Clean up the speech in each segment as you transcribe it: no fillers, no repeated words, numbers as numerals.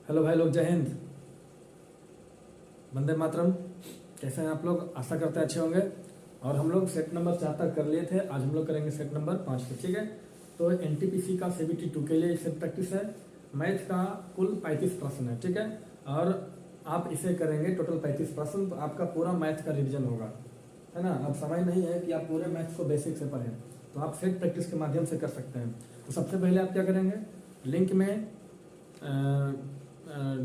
Hello भाई लोग, जय हिंद, वंदे मातरम। कैसे हैं आप लोग? आशा करते हैं अच्छे होंगे। और हम लोग सेट नंबर 4 तक कर लिए थे, आज हम लोग करेंगे सेट नंबर 5 पे। ठीक है, तो एनटीपीसी का CBT 2 के लिए सेट प्रैक्टिस है। मैथ का कुल 35 प्रश्न है। ठीक है, और आप इसे करेंगे टोटल 35 प्रश्न, तो आपका पूरा मैथ का रिविजन होगा, है ना। अब समय नहीं है कि आप पूरे मैथ को बेसिक से पढ़ें, तो आप सेट प्रैक्टिस के माध्यम से कर सकते हैं। तो सबसे पहले आप क्या करेंगे, लिंक में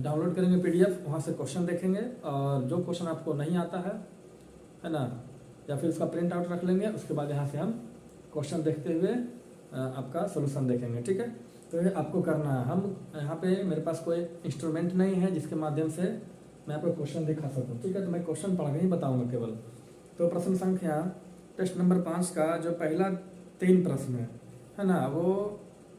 डाउनलोड करेंगे PDF, वहाँ से क्वेश्चन देखेंगे और जो क्वेश्चन आपको नहीं आता है ना, या फिर उसका प्रिंट आउट रख लेंगे। उसके बाद यहाँ से हम क्वेश्चन देखते हुए आपका सोल्यूशन देखेंगे। ठीक है, तो ये आपको करना है। हम यहाँ पे मेरे पास कोई इंस्ट्रूमेंट नहीं है जिसके माध्यम से मैं आपको क्वेश्चन दिखा सकूँ। ठीक है, तो मैं क्वेश्चन पढ़ के ही बताऊँगा केवल। तो प्रश्न संख्या टेस्ट नंबर 5 का जो पहला 3 प्रश्न है ना, वो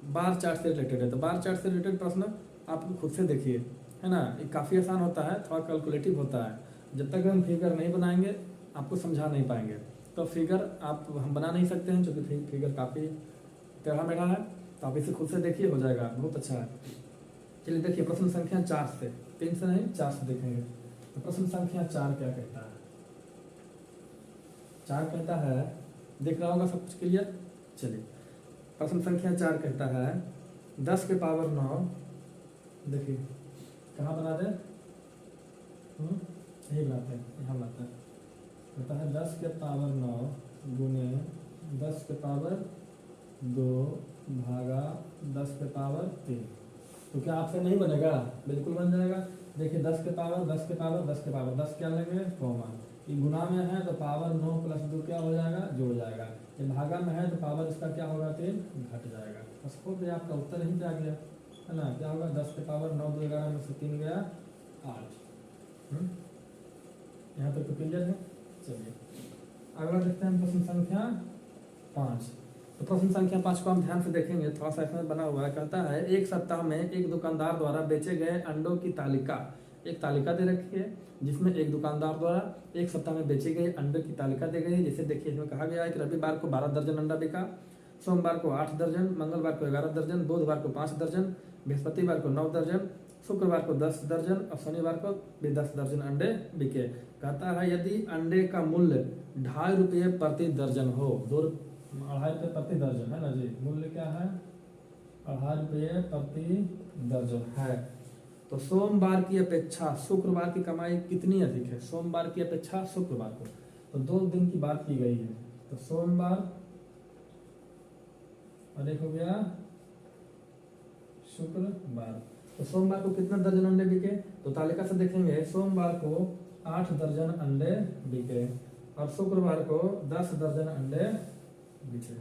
बार चार्ट से रिलेटेड है। तो बार चार्ट से रिलेटेड प्रश्न आप खुद से देखिए, है ना। ये काफ़ी आसान होता है, थोड़ा कैलकुलेटिव होता है। जब तक हम फिगर नहीं बनाएंगे आपको समझा नहीं पाएंगे। तो फिगर हम बना नहीं सकते हैं, क्योंकि फिगर काफ़ी टेढ़ा मेढ़ा है। तो आप इसे खुद से देखिए, हो जाएगा, बहुत अच्छा है। चलिए देखिए, प्रश्न संख्या 4 से, 3 से नहीं 4 से देखेंगे। तो प्रश्न संख्या 4 क्या कहता है? 4 कहता है, दिख रहा होगा सब कुछ क्लियर। चलिए, प्रश्न संख्या 4 कहता है 10 के पावर 9। देखिए कहाँ बना दे, यही बनाते हैं, यहाँ बनाते हैं। कहता है 10 के पावर 9 गुने 10 के पावर 2 भागा 10 के पावर 3। तो क्या आपसे नहीं बनेगा? बिल्कुल बन जाएगा। देखिए 10 के पावर 10 के पावर 10 के पावर 10 क्या लेंगे, कॉमन। ये गुना में है तो पावर 9 प्लस 2 क्या हो जाएगा, जुड़ जाएगा। ये भागा में है तो पावर इसका क्या होगा, 3 घट जाएगा। बस हो गया, आपका उत्तर यहीं पे आ गया, है ना। क्या होगा, 10 के पावर 9 2 11 में से 3 गया 8। यहाँ तक तो क्लियर है। चलिए अगला देखते हैं प्रश्न संख्या 5। तो प्रश्न संख्या 5 को हम ध्यान से देखेंगे, थोड़ा सा इसमें बना हुआ है। कहता है एक सप्ताह में एक दुकानदार द्वारा बेचे गए अंडों की तालिका, एक तालिका दे रखी है जिसमें एक दुकानदार द्वारा एक सप्ताह में बेचे गए अंडे की तालिका दी गई है। जैसे देखिए, इसमें कहा गया है कि रविवार को 12 दर्जन अंडा बिका, सोमवार को 8 दर्जन, मंगलवार को 11 दर्जन, बुधवार को 5 दर्जन, बृहस्पतिवार को 9 दर्जन, शुक्रवार को 10 दर्जन और शनिवार को भी 10 दर्जन अंडे बिके। कहता है यदि अंडे का मूल्य 2.5 रुपये प्रति दर्जन हो, 2.5 रुपये प्रति दर्जन, है ना जी। मूल्य क्या है, 2.5 रुपये प्रति दर्जन है, तो सोमवार की अपेक्षा शुक्रवार की कमाई कितनी अधिक है? सोमवार की अपेक्षा शुक्रवार को, तो 2 दिन की बात की गई है। तो सोमवार और एक हो गया शुक्रवार। तो सोमवार को कितना दर्जन अंडे बिके? तो तालिका से देखेंगे, सोमवार को 8 दर्जन अंडे बिके और शुक्रवार को 10 दर्जन अंडे बिके।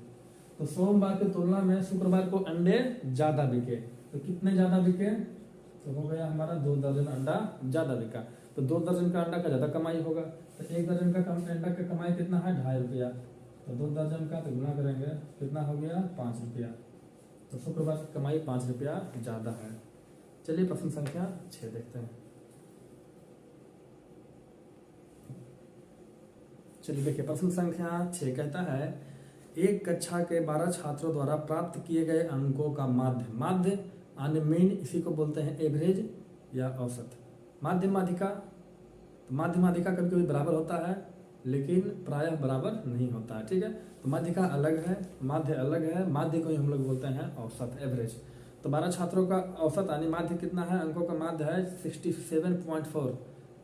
तो सोमवार की तुलना में शुक्रवार को अंडे ज्यादा बिके। तो कितने ज्यादा बिके? तो हो गया हमारा 2 दर्जन अंडा ज्यादा बिका। तो 2 दर्जन का अंडा का ज्यादा कमाई होगा। तो 1 दर्जन का अंडा का कमाई कितना है, 2.5 रुपया। तो 2 दर्जन का तो गुना करेंगे, कितना हो गया, 5 रुपया। तो शुक्रवार की कमाई 5 रुपया ज्यादा है। चलिए प्रश्न संख्या 6 देखते हैं। चलिए देखिए, प्रश्न संख्या 6 कहता है एक कक्षा के 12 छात्रों द्वारा प्राप्त किए गए अंकों का माध्य यानी मीन, इसी को बोलते हैं एवरेज या औसत। माध्यमाधिका, तो माध्यमाधिका कभी कभी बराबर होता है लेकिन प्रायः बराबर नहीं होता है। ठीक है, तो माध्यिका अलग है, माध्य अलग है। माध्य को ही हम लोग बोलते हैं औसत, एवरेज। तो 12 छात्रों का औसत यानी माध्य कितना है, अंकों का माध्य है 67.4,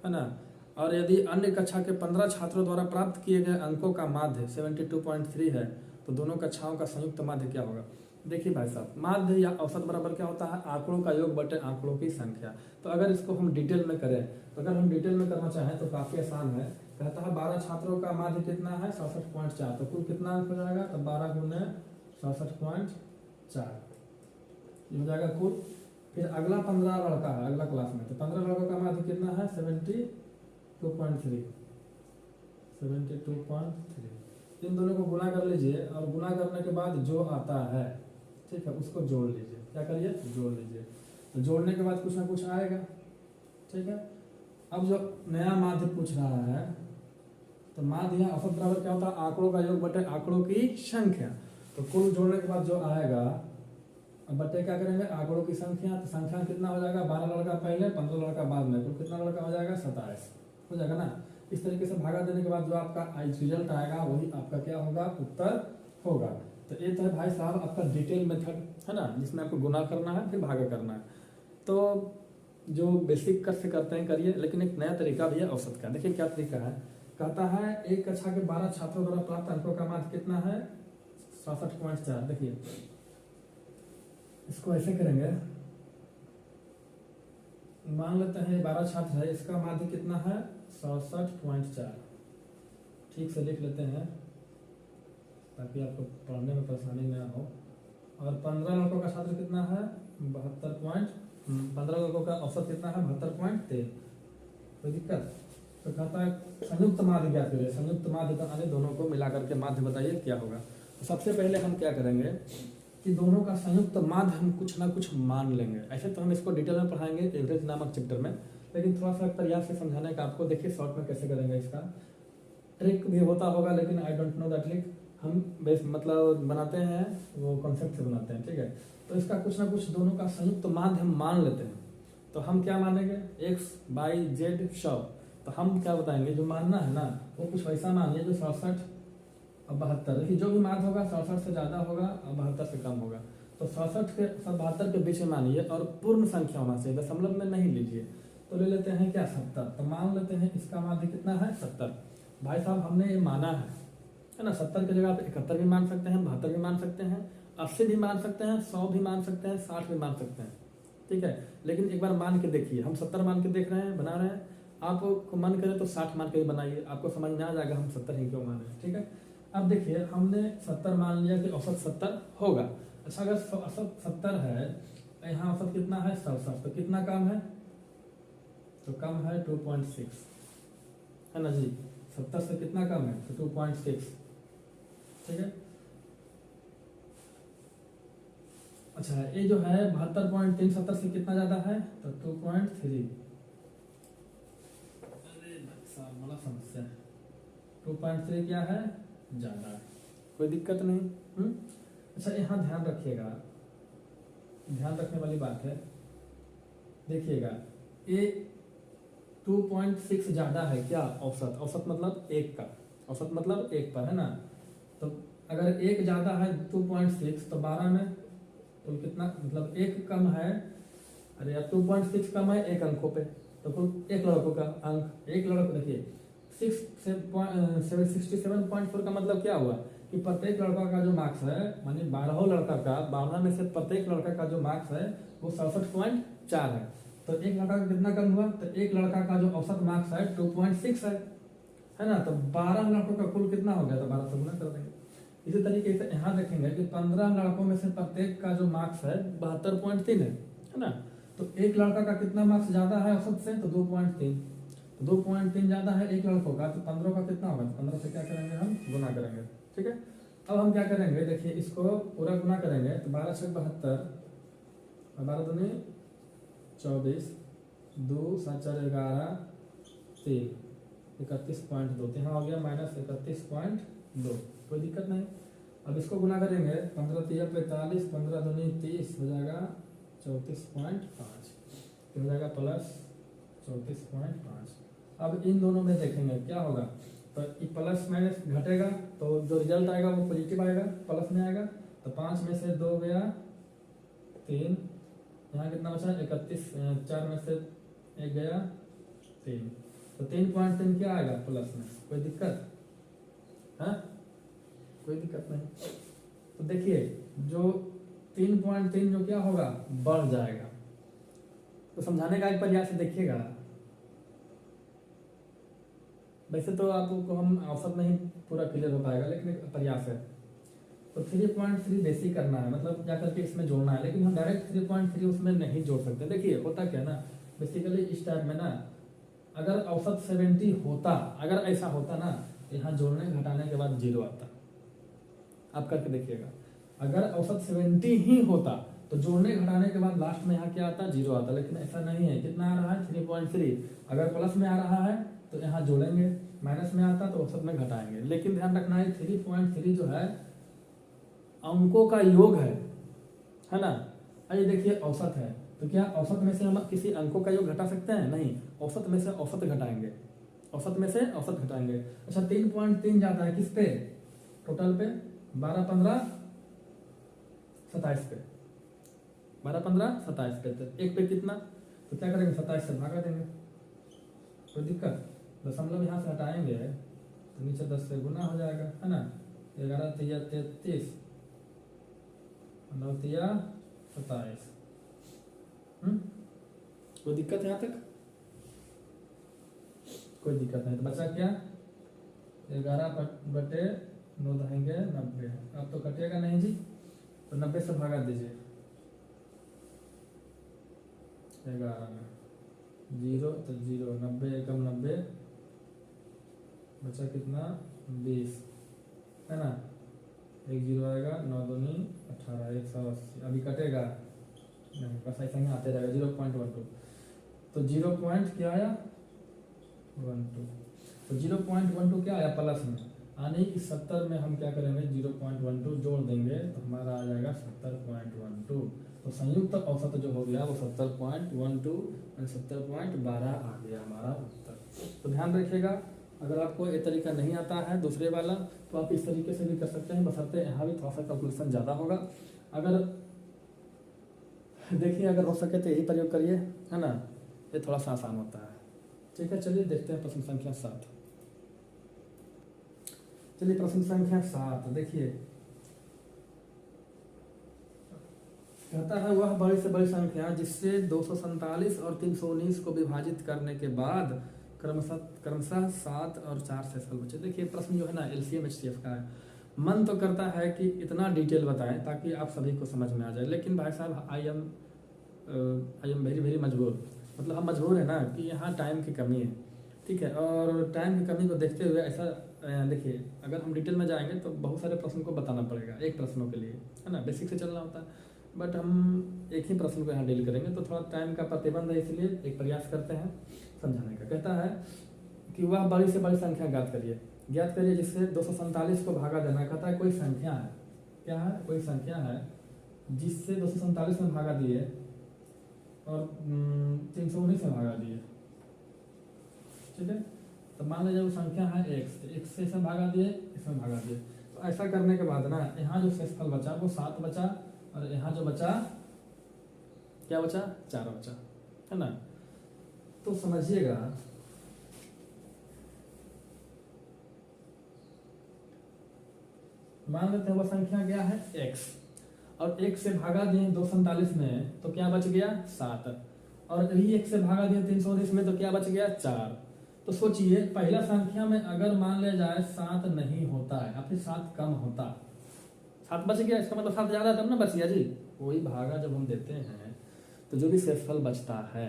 है ना। और यदि अन्य कक्षा के 15 छात्रों द्वारा प्राप्त किए गए अंकों का माध्य 72.3 है, तो दोनों कक्षाओं का संयुक्त माध्य क्या होगा? देखिए भाई साहब, माध्य या औसत बराबर क्या होता है, आंकड़ों का योग बटे आंकड़ों की संख्या। तो अगर इसको हम डिटेल में करें, तो अगर हम डिटेल में करना चाहें तो काफी आसान है। कहता है 12 छात्रों का माध्य कितना है, 67.4। तो कुल कितना अंक हो जाएगा, तो 12 गुने 67.4 हो जाएगा कुल। फिर अगला 15 लड़का है अगला क्लास में, तो 15 लड़कों का माध्य कितना है, 72.3। इन दोनों को गुना कर लीजिए और गुना करने के बाद जो आता है, ठीक है, उसको जोड़ लीजिए। क्या करिए, जोड़ लीजिए। तो जोड़ने के बाद कुछ ना कुछ आएगा। ठीक है, अब जो नया माध्य पूछ रहा है, तो माध्य या औसत बराबर क्या होता है, आंकड़ों का योग बटे आंकड़ों की संख्या। तो कुल जोड़ने के बाद जो आएगा अब बच्चे क्या करेंगे, आंकड़ों की संख्या, तो संख्या कितना हो जाएगा, 12 लड़का पहले 15 लड़का बाद में, तो कितना लड़का हो जाएगा, 27 हो जाएगा ना। इस तरीके से भागा देने के बाद जो आपका रिजल्ट आएगा वही आपका क्या होगा, उत्तर होगा। तो ये तो है भाई साहब आपका डिटेल मेथड है ना, जिसमें आपको गुना करना है फिर भागा करना है। तो जो बेसिक कर से करते हैं करिए, लेकिन एक नया तरीका भी है औसत का। देखिए क्या तरीका है, कहता है एक कक्षा के 12 छात्रों द्वारा प्राप्त अंकों का माध्य कितना है, 67.4। देखिए इसको ऐसे करेंगे, मान लेते हैं 12 छात्र है, इसका माध्य कितना है, 67.4। ठीक से लिख लेते हैं ताकि आपको पढ़ने में परेशानी न हो। और 15 लड़कों का छात्र कितना है, 15 लड़कों का औसत कितना है, 72.13। कोई दिक्कत, तो कहता है संयुक्त माध्य ज्ञात करिए। संयुक्त माध्य का दोनों को मिला करके माध्य बताइए क्या होगा। तो सबसे पहले हम क्या करेंगे कि दोनों का संयुक्त माध्य हम कुछ ना कुछ मान लेंगे। ऐसे तो हम इसको डिटेल में पढ़ाएंगे एवरेज नामक चैप्टर में, लेकिन थोड़ा सा प्रयास से समझाने का आपको। देखिए शॉर्ट में कैसे करेंगे, इसका ट्रिक भी होता होगा लेकिन I don't know that trick. हम बेस मतलब बनाते हैं वो कॉन्सेप्ट से बनाते हैं, ठीक है। तो इसका कुछ ना कुछ दोनों का संयुक्त माध्य हम मान लेते हैं। तो हम क्या मानेंगे, x, y, z 100। तो हम क्या बताएंगे, जो मानना है ना वो कुछ वैसा मानिए जो 67 और 72, देखिए जो भी माध्य होगा 67 से ज़्यादा होगा और 72 से कम होगा। तो 67 के 72 के बीच में मानिए और पूर्ण संख्या होना चाहिए, दशमलव में नहीं लीजिए। तो ले लेते हैं क्या, 70। तो मान लेते हैं इसका माध्य कितना है, 70। भाई साहब हमने ये माना है ना, 70 की जगह आप 71 भी मान सकते हैं, 72 भी मान सकते हैं, 80 भी मान सकते हैं, 100 भी मान सकते हैं, 60 भी मान सकते हैं, ठीक है। लेकिन एक बार मान के देखिए, हम 70 मान के देख रहे हैं, बना रहे हैं। आपको मन करे तो 60 मान के भी बनाइए, आपको समझ में आ जाएगा हम 70 ही क्यों मान रहे हैं, ठीक है। अब देखिए हमने 70 मान लिया कि औसत 70 होगा। अच्छा अगर औसत 70 है, यहाँ औसत कितना है, 67, तो कितना कम है, तो कम है 2.6, है ना जी। 70 से कितना कम है, तो 2.6, ठीक है। अच्छा ये जो है 72.3 70 से कितना ज्यादा है, तो 2.3। अरे साहब बड़ा समस्या है, 2.3 क्या है, ज्यादा है, कोई दिक्कत नहीं। अच्छा यहाँ ध्यान रखिएगा, ध्यान रखने वाली बात है, देखिएगा ये 2.6 ज्यादा है क्या, औसत, औसत मतलब एक का, औसत मतलब एक पर, है ना। तो अगर एक ज्यादा है 2.6 तो 12 में तो कितना, मतलब एक कम है, अरे यार 2.6 कम है एक अंकों पे, तो कुल एक लड़कों का अंक, एक लड़का देखिए 67.4 का मतलब क्या हुआ कि प्रत्येक लड़का का जो मार्क्स है, मानिए 12 लड़का का, 12 में से प्रत्येक लड़का का जो मार्क्स है वो 67.4 है। तो एक लड़का का कितना कम हुआ, तो एक लड़का का जो औसत मार्क्स है 2.6 है ना। तो 12 लड़कों का कुल कितना हो गया, तो 12 से गुना कर देंगे। इसी तरीके से यहाँ देखेंगे कि 15 लड़कों में से प्रत्येक का जो मार्क्स है 72.3 है ना। तो एक लड़का का कितना मार्क्स ज्यादा है औसत से, तो 2.3, तो 2.3 ज्यादा है एक लड़कों का, तो 15 का कितना होगा, 15 से क्या करेंगे हम, गुना करेंगे, ठीक है। अब हम क्या करेंगे, देखिए इसको पूरा गुना करेंगे, तो 12 से 72 और 12 दूनी 24, 2 7 4 11 3 31.2, यहाँ हो गया -31.2, कोई दिक्कत नहीं। अब इसको गुना करेंगे, 15 3 45, 15 दूनी 30 हो जाएगा 34.5, हो जाएगा प्लस 34.5। अब इन दोनों में देखेंगे क्या होगा, तो ये प्लस माइनस घटेगा तो जो रिजल्ट आएगा वो पॉजिटिव आएगा, प्लस में आएगा। तो 5 में से 2 गया 3, यहाँ कितना बचा 31, 4 में से 1 गया 3, तो 3.3 क्या आएगा प्लस में, कोई दिक्कत है, कोई दिक्कत नहीं। तो देखिए जो 3.3 जो क्या होगा, बढ़ जाएगा। तो समझाने का एक प्रयास देखिएगा, वैसे तो आपको हम औसत में ही पूरा क्लियर हो पाएगा, लेकिन एक प्रयास है। तो 3.3 बेसिक करना है, मतलब क्या करके इसमें जोड़ना है, लेकिन हम डायरेक्ट 3.3 उसमें नहीं जोड़ सकते। देखिए होता क्या ना, बेसिकली इस टाइप में ना, अगर औसत 70 होता, अगर ऐसा होता ना, यहाँ जोड़ने घटाने के बाद 0 आता। आप करके देखिएगा, अगर औसत 70 ही होता तो जोड़ने घटाने के बाद लास्ट में यहाँ क्या आता, 0 आता। लेकिन ऐसा नहीं है, कितना आ रहा है 3.3। अगर प्लस में आ रहा है तो यहाँ जोड़ेंगे, माइनस में आता तो औसत में घटाएंगे। लेकिन ध्यान रखना है 3.3 जो है अंकों का योग है ना। ये देखिए औसत है, तो क्या औसत में से हम किसी अंकों का योग घटा सकते हैं? नहीं, औसत में से औसत घटाएंगे, औसत में से औसत घटाएंगे। अच्छा 3.3 जाता है किस पे? टोटल पे 12, 15, 27 पे, 12, 15, 27 पे। तो एक पे कितना, तो क्या करेंगे 27 से भागा देंगे, कोई दिक्कत? दशमलव यहाँ से हटाएंगे तो नीचे 10 से गुना हो जाएगा, है ना। 11 तिया 33, 9 तिया 27। कोई दिक्कत है यहाँ तक? कोई दिक्कत नहीं। तो बचा क्या? 11/9 रहेंगे 90। अब तो कटेगा नहीं जी, तो 90 से भागा दीजिए। 11 में 0 तो 0, 90 एकम 90, बचा कितना? 20, है ना। 1 0 आएगा, 9 दूनी 18, 180। अभी कटेगा नहीं, बस ऐसा ही आते रहेगा। 0.12, तो 0 पॉइंट क्या आया? 12। तो 0.12 क्या आया? प्लस में, यानी कि 70 में हम क्या करेंगे? 0.12 जोड़ देंगे तो हमारा आ जाएगा 70.12। तो संयुक्त औसत जो हो गया वो 70.12 और 70.12 आ गया हमारा उत्तर। तो ध्यान रखिएगा, अगर आपको ये तरीका नहीं आता है दूसरे वाला, तो आप इस तरीके से भी कर सकते हैं, बशर्ते यहाँ भी थोड़ा सा कैलकुलेशन ज़्यादा होगा। अगर देखिए अगर हो सके तो यही प्रयोग करिए, है ना, ये थोड़ा सा आसान होता है। ठीक है, चलिए देखते हैं प्रश्न संख्या 7। चलिए प्रश्न संख्या 7 देखिए, कहता है वह बड़ी से बड़ी संख्या जिससे 247 और 319 को विभाजित करने के बाद क्रमशः 7 और 4 शेषफल बचे। देखिए प्रश्न जो है ना एलसीएम एचसीएफ का है। मन तो करता है कि इतना डिटेल बताएं ताकि आप सभी को समझ में आ जाए, लेकिन भाई साहब आई एम वेरी वेरी मजबूर, मतलब हम मजबूर है ना कि यहाँ टाइम की कमी है। ठीक है, और टाइम की कमी को देखते हुए ऐसा देखिए, अगर हम डिटेल में जाएंगे तो बहुत सारे प्रश्न को बताना पड़ेगा एक प्रश्नों के लिए, है ना, बेसिक से चलना होता है। बट हम एक ही प्रश्न को यहाँ डील करेंगे तो थोड़ा टाइम का प्रतिबंध है, इसलिए एक प्रयास करते हैं समझाने का। कहता है कि वह बड़ी से बड़ी संख्या ज्ञात करिए जिससे 247 को भागा देना। कहता है कोई संख्या है, क्या है? कोई संख्या है जिससे 247 में भागा दिए और 319 में भागा दिए। ठीक है, तो मान लीजिए वो संख्या है x से इसमें भागा दिए, इसमें भागा दिए। तो ऐसा करने के बाद ना यहाँ जो शेषफल बचा वो 7 बचा, और यहाँ जो बचा क्या बचा? 4 बचा, है ना। तो समझिएगा, मान लेते हैं वह संख्या क्या है? x, और x से भागा दिए 247 में तो क्या बच गया? 7, और यही x से भागा दिए 319 में तो क्या बच गया? 4। तो सोचिए पहला संख्या में अगर मान लिया जाए 7 नहीं होता है या फिर 7 कम होता, 7 बच गया, इसका मतलब 7 ज्यादा तब ना बच गया जी। वही भागा जब हम देते हैं तो जो भी शेषफल बचता है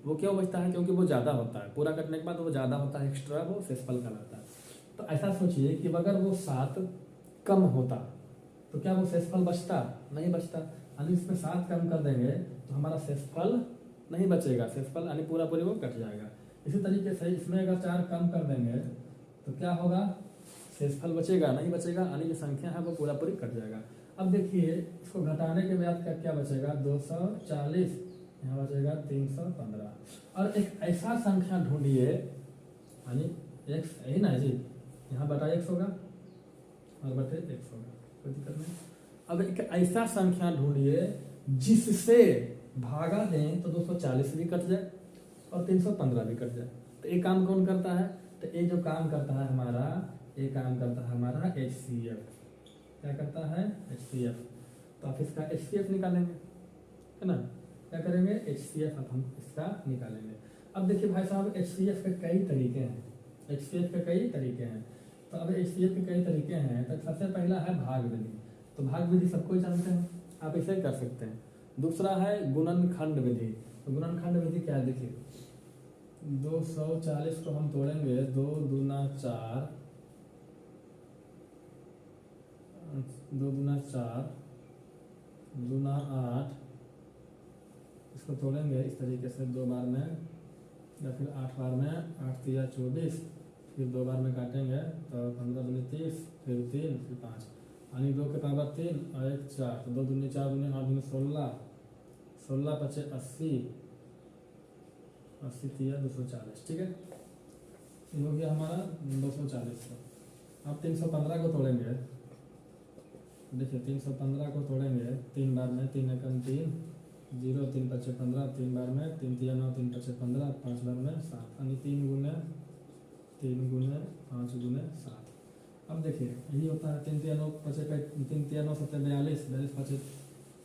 वो क्यों बचता है? क्योंकि वो ज्यादा होता है, पूरा करने के बाद वो ज्यादा होता है, एक्स्ट्रा, वो शेषफल कहलाता है। तो ऐसा सोचिए कि अगर वो 7 कम होता तो क्या वो शेषफल बचता? नहीं बचता, यानी इसमें 7 कम कर देंगे तो हमारा शेषफल नहीं बचेगा, शेषफल यानी पूरा पूरी वो कट जाएगा। इसी तरीके से इसमें अगर 4 कम कर देंगे तो क्या होगा? शेषफल बचेगा नहीं बचेगा, यानी जो संख्या है वो पूरा पूरी कट जाएगा। अब देखिए इसको घटाने के बाद क्या बचेगा? 240, यहाँ बचेगा 315। और एक ऐसा संख्या ढूंढिए, यानी x यही ना जी, यहाँ बटा x होगा और बटे x होगा, कोई दिक्कत नहीं। अब एक ऐसा संख्या ढूंढिए जिससे भागा दें तो 240 भी कट जाए और 315 भी कट जाए। तो ये काम कौन करता है? तो ये जो काम करता है हमारा, ये काम करता है हमारा HCF। क्या करता है? HCF। तो आप इसका HCF निकालेंगे, है ना। क्या करेंगे? HCF अब हम इसका निकालेंगे। अब देखिए भाई साहब HCF के कई तरीके हैं, HCF के कई तरीके हैं। तो अब HCF के कई तरीके हैं, तो सबसे पहला है भाग विधि। तो भाग विधि सबको जानते हैं, आप इसे कर सकते हैं। दूसरा है गुणनखंड विधि। तो गुणनखंड विधि क्या है? देखिए 240 को हम तोड़ेंगे, 2 दूना 4, 2 दूना 4, दूना 8, इसको तोड़ेंगे इस तरीके से 2 बार में या फिर 8 बार में, 8 तिया 24, फिर 2 बार में काटेंगे तो 15 दूनी 30, फिर 3, फिर 5, यानी 2 के पावर 3 और 1 4, तो 2 दूनी 4 दूनी 8 दूनी 16, 16 पचे 80, 80 तिया 240, ठीक है। ये हो गया हमारा 240 का। अब 315 को तोड़ेंगे, देखिए 315 को तोड़ेंगे 3 बार में, 3 एकम 3, 0 3 पचे 15, 3 बार में, 3 तिया 9, 3 पचे 15, 5 बार में 7, यानी 3 गुने 5 गुने 7। अब देखिए यही होता है 3 तिया 9 पचे 3 तिया 9 7 42, 42 पचे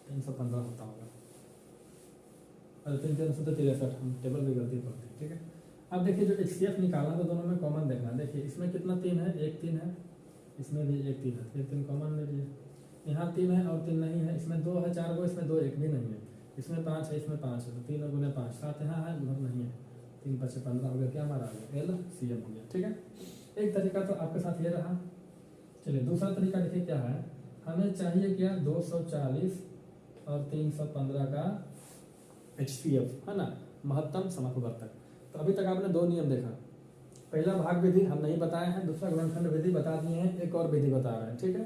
315 होता होगा, और 3 तिया 9 7 63, हम टेबल में गलती करते हैं, ठीक है। अब देखिए जो HCF निकालना तो दोनों में कॉमन देखना, देखिए इसमें कितना 3 है, 1 3 है, इसमें भी 1 3 है, 1 3 कॉमन ले लिए, यहाँ 3 है और 3 नहीं है, इसमें 2 है 4 को, इसमें 2 1 भी नहीं है, इसमें 5 है, इसमें 5 है, तो 3 गुने 5 7 यहाँ है, उधर नहीं है, 3 पचे 15 हो गया, क्या हमारा आ गया LCM हो गया, ठीक है। एक तरीका तो आपके साथ ये रहा। चलिए दूसरा तरीका देखिए क्या है, हमें चाहिए क्या 240 और 315 का HCF, है ना, महत्तम समवर्तक। तो अभी तक आपने 2 नियम देखा, पहला भाग विधि हम नहीं बताए हैं, दूसरा गुणनखंड विधि बता दिए हैं, एक और विधि बता रहे हैं, ठीक है।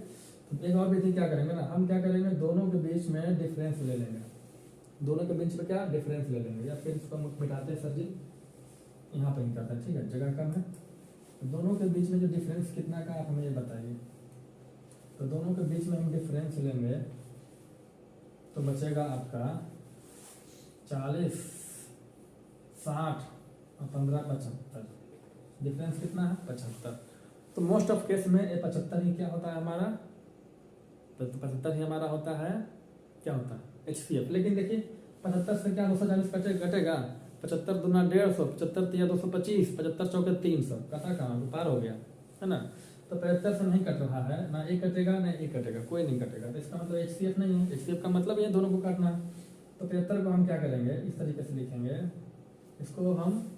तो एक और विधि क्या करेंगे ना, हम क्या करेंगे, दोनों के बीच में डिफरेंस ले लेंगे, दोनों के बीच में क्या डिफरेंस ले लेंगे, या फिर इसको मिटाते हैं सर जी, यहाँ पर निकालते हैं, ठीक है, जगह कम है। तो दोनों के बीच में जो डिफरेंस कितना का आप हमें ये बताइए। तो दोनों के बीच में हम डिफरेंस लेंगे तो बचेगा आपका 40 60 और 15 75, डिफरेंस कितना है 75। तो मोस्ट ऑफ केस में ये 75 ही क्या होता है हमारा, तो 75 ही हमारा होता है, क्या होता है HCF। लेकिन देखिए 75 से क्या 240 घटेगा, 75 दूना 150, 75 तिया 225, 75 चौके 300, कटा कहाँ पार हो गया, है ना। तो 75 से नहीं कट रहा है, ना एक कटेगा ना एक कटेगा, कोई नहीं कटेगा, तो इसका मतलब HCF नहीं है। HCF का मतलब ये दोनों को काटना है। तो 75 को हम क्या करेंगे, इस तरीके से लिखेंगे, इसको हम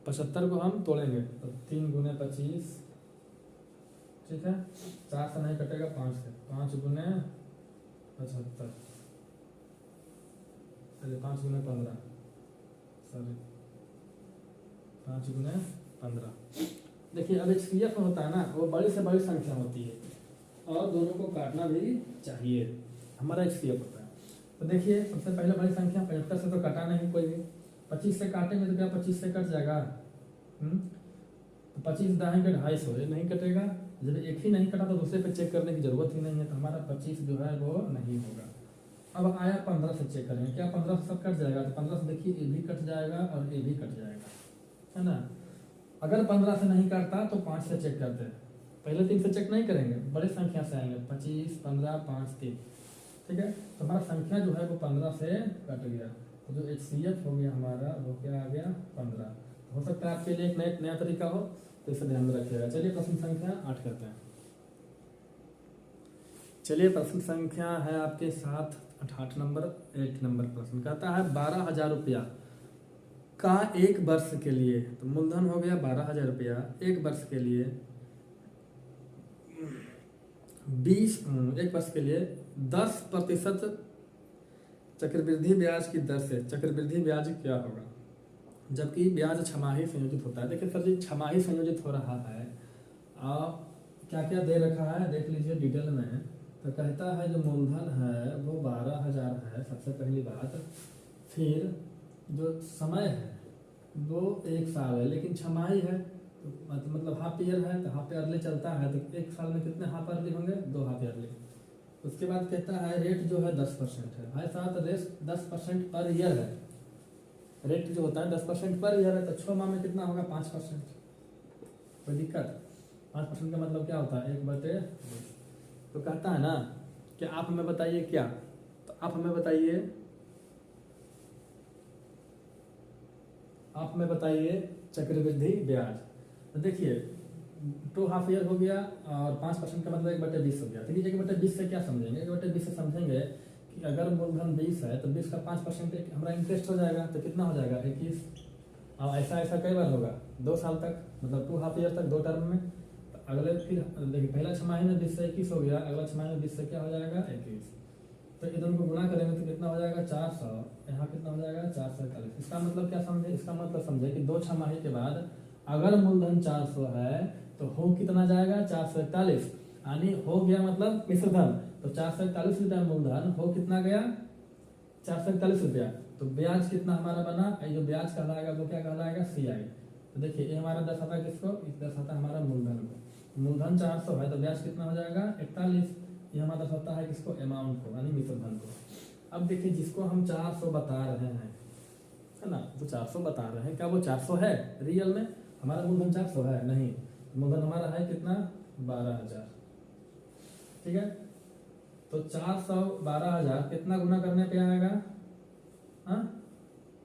75 को हम तोड़ेंगे, तो 3 गुने 25, ठीक है, 4 से नहीं कटेगा, 5 से, 5 गुने 75, चलिए 5 गुने 15, सॉरी 5 गुने 15। देखिए अब HCF में होता है ना, वो बड़ी से बड़ी संख्या होती है और दोनों को काटना भी चाहिए, हमारा HCF होता है। तो देखिए सबसे पहले बड़ी संख्या 75 से तो काटा नहीं कोई भी, 25 से काटेंगे तो क्या 25 से कट जाएगा, तो 25 दाएंगे 250, ये नहीं कटेगा। जब एक ही नहीं कटा तो दूसरे पे चेक करने की जरूरत ही नहीं है, तो हमारा 25 जो है वो नहीं होगा। अब आया 15 से चेक करेंगे, क्या 15 से सब कट जाएगा, तो 15 से देखिए ये भी कट जाएगा और ये भी कट जाएगा, है ना। अगर 15 से नहीं काटता तो 5 से चेक करते हैं, पहले 3 से चेक नहीं करेंगे, बड़ी संख्या से आएंगे, 25 15 5 3, ठीक है। तो हमारा संख्या जो है वो 15 से कट गया, तो जो HCF हो गया हमारा वो क्या आ गया 15। हो सकता है आपके लिए एक नया तरीका हो, तो इसे ध्यान में रखिएगा। चलिए प्रश्न संख्या 8 करते हैं। चलिए प्रश्न संख्या है आपके साथ 8 नंबर 8 नंबर प्रश्न कहता है 12,000 रुपया का एक वर्ष के लिए, तो मूलधन हो गया 12,000 रुपया, एक वर्ष के लिए 1 वर्ष के लिए 10% चक्रवृद्धि ब्याज की दर से, चक्रवृद्धि ब्याज क्या होगा, जबकि ब्याज छमाही संयोजित होता है। देखिए सर जी छमाही संयोजित हो रहा है, आप क्या क्या दे रखा है देख लीजिए डिटेल में। तो कहता है जो मूलधन है वो 12,000 है, सबसे पहली बात। फिर जो समय है वो 1 साल है, लेकिन छमाही है, तो मतलब हाफ ईयर है, तो हाफ ईयरली चलता है, तो 1 साल में कितने हाफ ईयरली होंगे 2 हाफ ईयरली। उसके बाद कहता है रेट जो है 10% है, भाई साहब रेट 10% पर ईयर है, रेट जो होता है 10% पर ईयर है, तो 6 माह में कितना होगा 5%। कोई दिक्कत, 5% का मतलब क्या होता है 1/20। तो कहता है ना कि आप हमें बताइए क्या, तो आप हमें बताइए चक्रवृद्धि ब्याज। तो देखिए 2 हाफ ईयर हो गया और 5% का मतलब 1/20 हो गया। देखिए 1/20 से क्या समझेंगे, 1/20 से समझेंगे कि अगर मूलधन 20 है तो 20 का 5% हमारा इंटरेस्ट हो जाएगा, तो कितना हो जाएगा 21। और ऐसा कई बार होगा 2 साल तक, मतलब 2 हाफ ईयर तक 2 टर्म में। तो अगले फिर देखिए पहला छमाही में 20 से 21 हो गया, अगला छमाही में 20 से क्या हो जाएगा 21। तो ये दोनों को गुणा करेंगे तो कितना हो जाएगा 400, यहाँ कितना हो जाएगा 441। इसका मतलब क्या समझे, इसका मतलब समझे कि 2 छमाही के बाद अगर मूलधन 400 है तो हो कितना जाएगा 441, यानी हो गया मतलब मिश्रधन। तो 441 रुपया मूलधन हो कितना गया ₹441। तो ब्याज कितना हमारा बना, ये जो ब्याज कहलाएगा वो क्या कहलाएगा, CI। तो देखिए ये हमारा दस आता किसको, इस दस आता हमारा मूलधन को। मूलधन 400 है तो ब्याज कितना हो जाएगा 41। ये हमारा दस होता है किसको, अमाउंट को यानी मिश्रधन को। अब देखिए जिसको हम 400 बता रहे हैं, है ना, तो 400 बता रहे हैं, क्या वो 400 है रियल में? हमारा मूलधन 400 है नहीं, मूलधन हमारा है कितना, 12,000। ठीक है, तो 400 12,000 कितना गुना करने पे आएगा, हाँ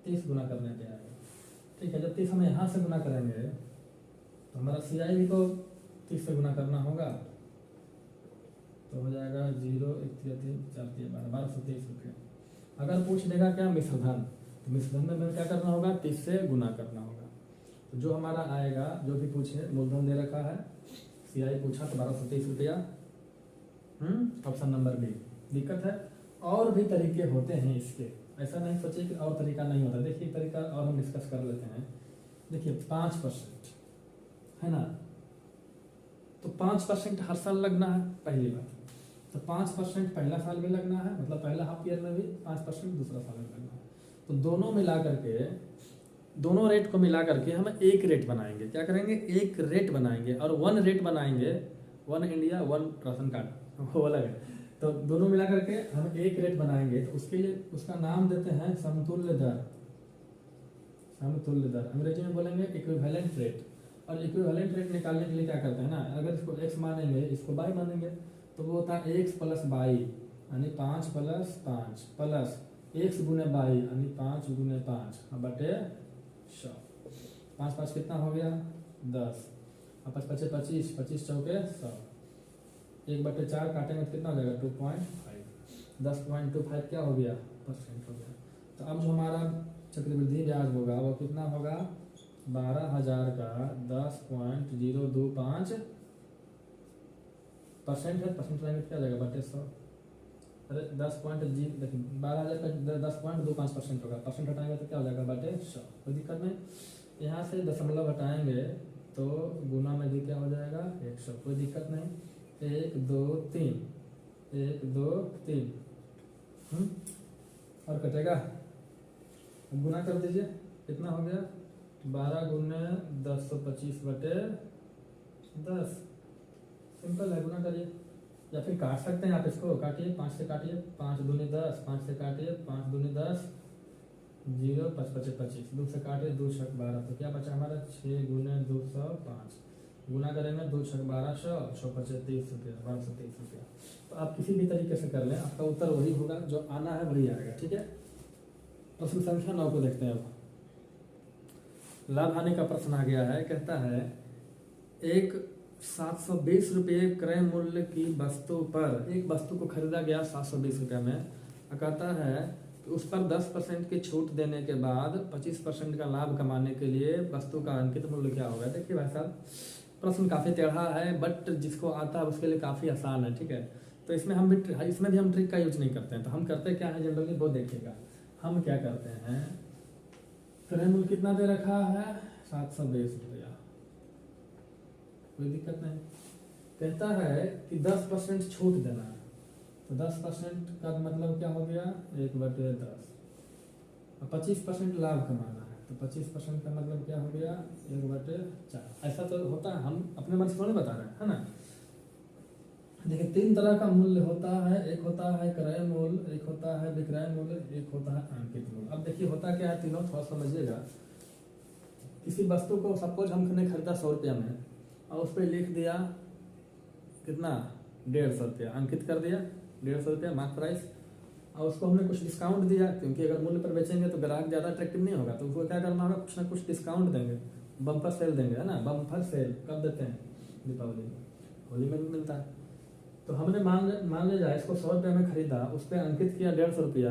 30 गुना करने पे आएगा। ठीक है, जब 30 हम यहाँ से गुना करेंगे तो हमारा CI भी तो 30 से गुना करना होगा, तो हो जाएगा 0 1 3 3 4 3 12 1223 रुपये। अगर पूछ देगा क्या मिश्रधन, तो मिश्रधन में हमें क्या करना होगा, 30 से गुना करना होगा। तो जो हमारा आएगा, जो भी पूछे, मूलधन दे रखा है, CI पूछा तो 1223 रुपया, ऑप्शन नंबर बी। दिक्कत है, और भी तरीके होते हैं इसके, ऐसा नहीं सोचिए कि और तरीका नहीं होता। देखिए तरीका और हम डिस्कस कर लेते हैं। देखिए 5% है ना, तो 5% हर साल लगना है पहली बात, तो 5% पहला साल में लगना है, मतलब पहला हाफ ईयर में भी 5% दूसरा साल में लगना है। तो दोनों मिला करके, दोनों रेट को मिला करके हम एक रेट बनाएंगे। क्या करेंगे, एक रेट बनाएंगे और 1 रेट बनाएंगे, 1 इंडिया 1 राशन कार्ड, वो अलग है। तो दोनों मिला करके हम एक रेट बनाएंगे, तो उसके लिए उसका नाम देते हैं समतुल्य दर। समतुल्य दर अंग्रेजी में बोलेंगे इक्विवेलेंट रेट। और इक्विवेलेंट रेट निकालने के लिए क्या करते हैं ना, अगर इसको x मानेंगे, इसको y मानेंगे, तो वो होता है x + y यानी 5 + 5 प्लस x गुने y यानी 5 गुने 5 बटे 100। 5 5 कितना हो गया 10, और 5 5 25, 25 चौके 100, 1/4 काटेंगे तो कितना हो जाएगा 2.5, 10.25 क्या हो गया % हो गया। तो अब जो हमारा चक्रवृद्धि ब्याज होगा वो कितना होगा, 12,000 का 10.025% है, परसेंट रहेंगे क्या हो जाएगा बटे 100। अरे 12,000 का 10.25% होगा, परसेंट हटाएंगे तो क्या हो जाएगा बटे 100। कोई दिक्कत नहीं। यहाँ से दशमलव हटाएंगे तो गुना में भी क्या हो जाएगा 100, कोई दिक्कत नहीं। 1 2 3 1 2 3 और कटेगा, गुना कर दीजिए, कितना हो गया 12 गुने 1025 बटे 10। सिंपल है, गुना करिए, या फिर काट सकते हैं आप, इसको काटिए, 5 से काटिए, 5 दूनी 10, 5 से काटिए, 5 दूनी 10, 0 5 5 25, 2 से काटिए, 2 6 12, तो क्या बचा हमारा 6 गुने 205, गुना करेंगे 2 6 1200, 6 5 23 रुपया, 1223 रुपया। तो आप किसी भी तरीके से कर लें, आपका उत्तर वही होगा, जो आना है वही आएगा। ठीक है, प्रश्न संख्या 9 को देखते हैं। अब लाभ हानि का प्रश्न आ गया है, कहता है एक 720 रुपये क्रय मूल्य की वस्तु पर, एक वस्तु को खरीदा गया 720 रुपये में, कहता है कि उस पर 10% की छूट देने के बाद 25% का लाभ कमाने के लिए वस्तु का अंकित मूल्य क्या होगा। देखिए भाई साहब, प्रश्न काफ़ी टेढ़ा है, बट जिसको आता है उसके लिए काफ़ी आसान है। ठीक है, तो इसमें भी हम ट्रिक का यूज नहीं करते हैं। तो हम करते क्या है जनरली, वो देखिएगा, हम क्या करते हैं, क्रय मूल्य कितना दे रखा है 720 रुपया, कोई दिक्कत नहीं। कहता है कि 10% छूट देना है, तो 10% का मतलब क्या हो गया 1/10, और 25% लाभ कमाना है, तो 25% का मतलब क्या हो गया 1/4। ऐसा तो होता है, हम अपने मन से थोड़ी बता रहे हैं, है ना। देखिए 3 तरह का मूल्य होता है, एक होता है क्रय मूल्य, एक होता है विक्रय मूल्य, एक होता है अंकित मूल्य। अब देखिए होता क्या है, तीनों थोड़ा समझिएगा। किसी वस्तु को सपोज हमने खरीदा 100 रुपया में, और उस पर लिख दिया कितना 150 रुपया, अंकित कर दिया 150 रुपया मार्क प्राइस, और उसको हमने कुछ डिस्काउंट दिया, क्योंकि अगर मूल्य पर बेचेंगे तो ग्राहक ज़्यादा अट्रैक्टिव नहीं होगा, तो उसको क्या करना होगा, कुछ ना कुछ डिस्काउंट देंगे, बम्पर सेल देंगे, है ना। बम्पर सेल कब देते हैं, दीपावली में, होली में भी मिलता है। तो हमने मान ले जाए इसको 100 रुपये में खरीदा, उस पर अंकित किया 150 रुपया,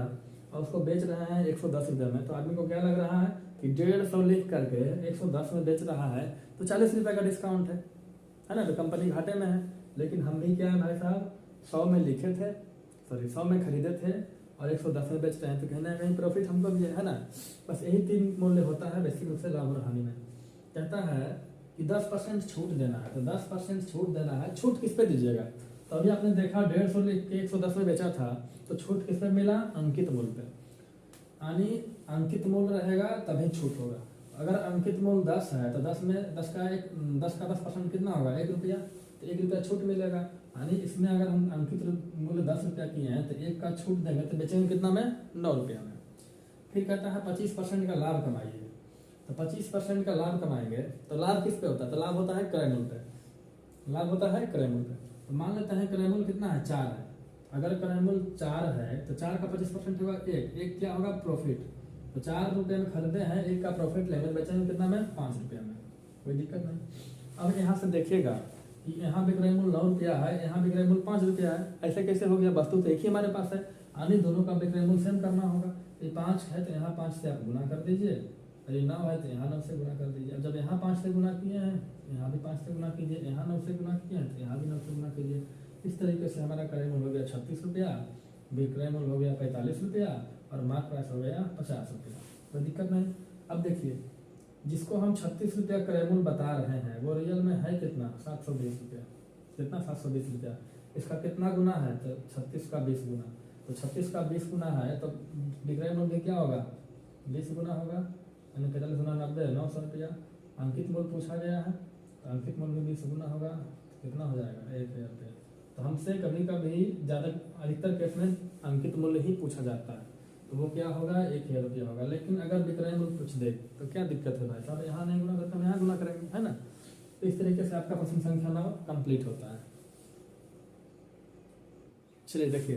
और उसको बेच रहे हैं 110 रुपये में, तो आदमी को क्या लग रहा है कि 150 लिख करके 110 में बेच रहा है, तो 40 रुपये का डिस्काउंट है ना, तो कंपनी घाटे में है। लेकिन हम भी क्या है भाई साहब, 100 में लिखे थे, 100 में खरीदे थे और 110 में बेच रहे हैं, तो कहीं ना कहीं प्रॉफिट हमको भी है ना। बस यही 3 मूल्य होता है बेसिक रूप से लाभ और हानि में। कहता है कि 10% छूट देना है, तो 10% छूट देना है। छूट किस पे दीजिएगा, तो अभी आपने देखा 150 लिख के 110 में बेचा था, तो छूट किस पे मिला, अंकित मूल्य पे। यानी अंकित मूल्य रहेगा तभी छूट होगा। अगर अंकित मूल्य 10 है तो 10 का 10% कितना होगा, 1 रुपया, तो 1 रुपया छूट मिलेगा। यानी इसमें अगर हम अंकित मूल्य 10 रुपया किए हैं तो 1 का छूट देंगे तो बेचेंगे कितना में, 9 रुपया में। फिर कहता है 25% का लाभ कमाइए, तो 25% का लाभ कमाएंगे तो लाभ किस पे होता है, तो लाभ होता है क्रय मूल्य पे, लाभ होता है क्रय मूल्य पे। तो मान लेते हैं क्रय मूल्य कितना है, 4 है। अगर क्रय मूल्य 4 है तो 4 का 25% होगा 1 क्या होगा, प्रॉफिट। तो 4 रुपये में खरीदे हैं, 1 का प्रॉफिट लेंगे, बेचेंगे कितना में, 5 रुपया में, कोई दिक्कत नहीं। अब यहाँ से देखिएगा कि यहाँ विक्रय मूल्य 9 रुपया है, यहाँ विक्रय मूल्य 5 रुपया है, ऐसे कैसे हो गया, वस्तु तो एक ही हमारे पास है, यानी दोनों का विक्रय मूल्य सेम करना होगा। ये 5 है तो यहाँ 5 से आप गुना कर दीजिए, और ये 9 है तो यहाँ 9 से गुना कर दीजिए। अब जब यहाँ 5 से गुना किए हैं, यहाँ भी 5 से गुना कीजिए, यहाँ 9 से गुना किए हैं तो यहाँ भी 9 से गुना कीजिए। इस तरीके से हमारा क्रय मूल्य हो गया 36 रुपया, विक्रय मूल्य हो गया 45 रुपया, और मार्क प्राइस हो गया 50 रुपया, कोई दिक्कत नहीं। अब देखिए जिसको हम 36 रुपया क्रय मूल्य बता रहे हैं वो रियल में है कितना, 720 रुपया। कितना, 720 रुपया। इसका कितना गुना है, तो 36 का 20 गुना। तो 36 का 20 गुना है तो विक्रय मूल्य क्या होगा, 20 गुना होगा, यानी 45 गुना 90, 900 रुपया। अंकित मूल्य पूछा गया है तो अंकित मूल्य 20 गुना होगा, तो कितना हो जाएगा, 1000 रुपया। तो हमसे कभी कभी ज़्यादा, अधिकतर केस में अंकित मूल्य ही पूछा जाता है, तो वो क्या होगा, 1000 रुपया होगा। लेकिन अगर विक्रय मूल्य पूछ दे तो क्या दिक्कत है भाई साहब, यहाँ नहीं गुना करते, हम यहाँ गुना करेंगे, है ना। तो इस तरीके से आपका प्रश्न संख्या 9 कंप्लीट होता है। चलिए देखिए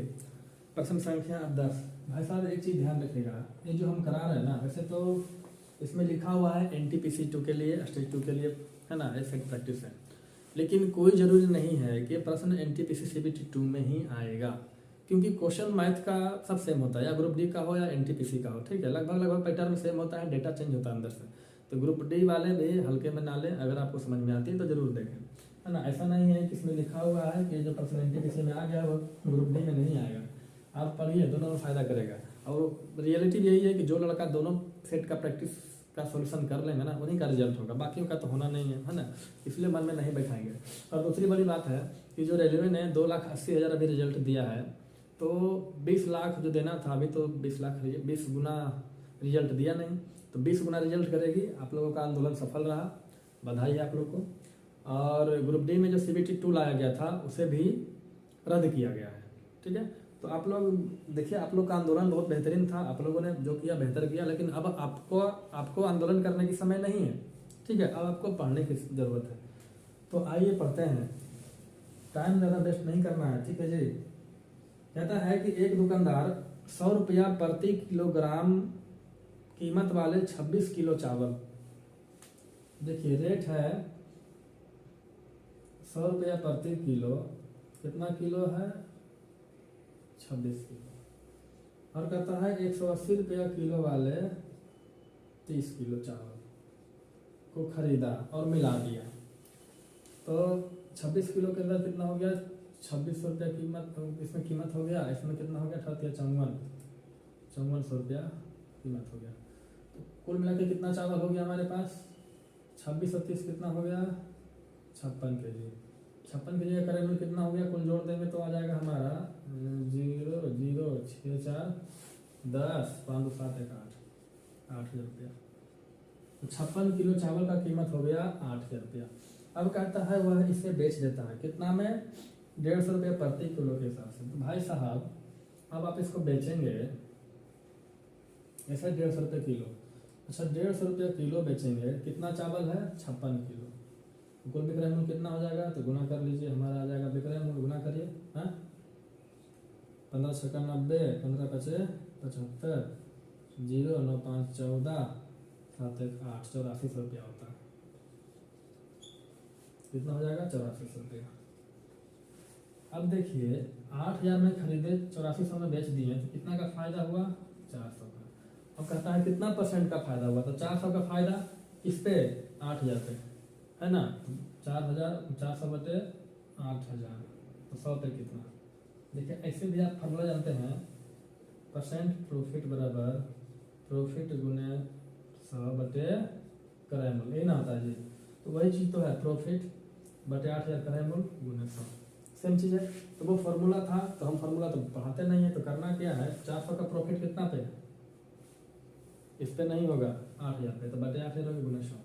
प्रश्न संख्या 10। भाई साहब एक चीज़ ध्यान रखिएगा, ये जो हम करा रहे हैं ना, वैसे तो इसमें लिखा हुआ है NTPC 2 के लिए, स्टेज 2 के लिए, है ना, ऐसे प्रैक्टिस है, लेकिन कोई ज़रूरी नहीं है कि प्रश्न NTPC CBT 2 में ही आएगा, क्योंकि क्वेश्चन मैथ का सब सेम होता है, या ग्रुप डी का हो या NTPC का हो, ठीक है, लगभग पैटर्न सेम होता है, डेटा चेंज होता है अंदर से। तो ग्रुप डी वाले भी हल्के में ना लें, अगर आपको समझ में आती है तो जरूर देखें, है ना। ऐसा नहीं है कि इसमें लिखा हुआ है कि जो प्रश्न NTPC में आ गया वो ग्रुप डी में नहीं आएगा। आप पढ़िए, दोनों में फ़ायदा करेगा। और रियलिटी यही है कि जो लड़का दोनों सेट का प्रैक्टिस का सोल्यूशन कर लेंगे ना, उन्हीं का रिजल्ट होगा, बाकियों का तो होना नहीं है ना, इसलिए मन में नहीं बैठाएंगे। और दूसरी बड़ी बात है कि जो रेलवे ने 2,80,000 अभी रिजल्ट दिया है, तो 20 लाख जो देना था अभी, तो 20 गुना रिजल्ट दिया नहीं, तो 20 गुना रिजल्ट करेगी। आप लोगों का आंदोलन सफल रहा, बधाई है आप लोग को। और ग्रुप डी में जो CBT 2 लाया गया था उसे भी रद्द किया गया है, ठीक है। तो आप लोग देखिए, आप लोग का आंदोलन बहुत बेहतरीन था, आप लोगों ने जो किया बेहतर किया, लेकिन अब आपको आंदोलन करने की समय नहीं है, ठीक है, अब आपको पढ़ने की ज़रूरत है। तो आइए पढ़ते हैं, टाइम ज़्यादा वेस्ट नहीं करना है, ठीक है जी। कहता है कि एक दुकानदार 100 रुपया प्रति किलोग्राम कीमत वाले 26 किलो चावल, देखिए रेट है 100 रुपया प्रति किलो, कितना किलो है, 26 किलो। और कहता है 180 रुपया किलो वाले 30 किलो चावल को खरीदा और मिला दिया, तो 26 किलो के अंदर कितना हो गया, 2600 रुपया कीमत, इसमें कीमत हो गया, इसमें कितना हो गया, 5400 रुपया कीमत हो गया। तो कुल मिला के कितना चावल हो गया हमारे पास, 26 और 30 कितना हो गया, 56 kg। 56 kg का क्रय मूल्य कितना हो गया, कुल जोड़ देंगे तो आ जाएगा हमारा 0 0 6 4 10 5 2 7 1 8 8,000 रुपया। तो 56 किलो चावल का कीमत हो गया 8,000 रुपया। अब कहता है वह इसे बेच देता है कितना में, 150 रुपया प्रति किलो के हिसाब से। तो भाई साहब अब आप इसको बेचेंगे ऐसा 150 रुपये किलो, अच्छा 150 रुपया किलो बेचेंगे, कितना चावल है, 56 किलो। कुल विक्रय मूल्य कितना हो जाएगा, तो गुना कर लीजिए, हमारा आ जाएगा विक्रय मूल्य, गुना करिए, हाँ 15 छक्का 90, 15 पचे 75, 0 9 5 14 7 1 8 8400 रुपया होता है। कितना हो जाएगा, 8400 रुपया। अब देखिए 8,000 में खरीदे, 8400 में बेच दिए, तो कितना का फायदा हुआ, 400 का। अब कहता है कितना % का फायदा हुआ, तो 400 का फायदा किस पे, 8,000 पे, है ना। 4,400 बटे 8,000, तो 100 पे कितना। देखिए ऐसे भी आप फॉर्मूला जानते हैं, % प्रॉफिट बराबर प्रॉफिट गुने 100 बटे क्रय मूल्य, यही ना होता है जी। तो वही चीज़ तो है, प्रॉफिट बटे 8,000 क्रय मूल्य गुने 100, सेम चीज़ है। तो वो फार्मूला था, तो हम फार्मूला तो पढ़ाते नहीं है, तो करना क्या है, 400 का प्रॉफिट कितना पे है, इस पे नहीं होगा 8 यहाँ पे, तो बटे 8 रहोगे गुना 100।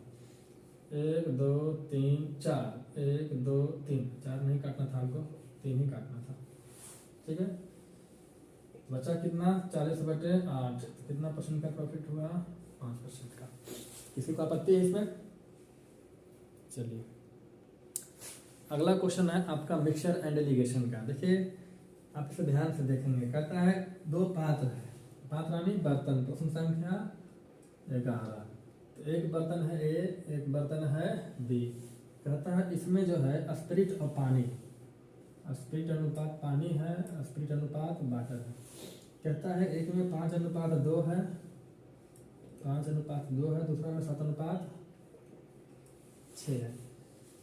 1 2 3 4, 1 2 3, 4 नहीं काटना था हमको, 3 ही काटना था। ठीक है, बचा कितना 40/8, कितना परसेंट का प्रॉफिट हुआ 5% का। किसी को आपत्ति है इसमें? चलिए अगला क्वेश्चन है आपका मिक्सचर एंड एलिगेशन का। देखिए आप इसे ध्यान से देखेंगे, कहता है 2 पात्र है, पात्र यानी बर्तन, प्रश्न संख्या 11। तो एक बर्तन है ए, एक बर्तन है बी। कहता है इसमें जो है स्पिरिट और पानी, स्पिरिट अनुपात पानी है, स्पिरिट अनुपात वाटर है। कहता है एक में 5:2 है, 5:2 है, दूसरा में 7:6 है।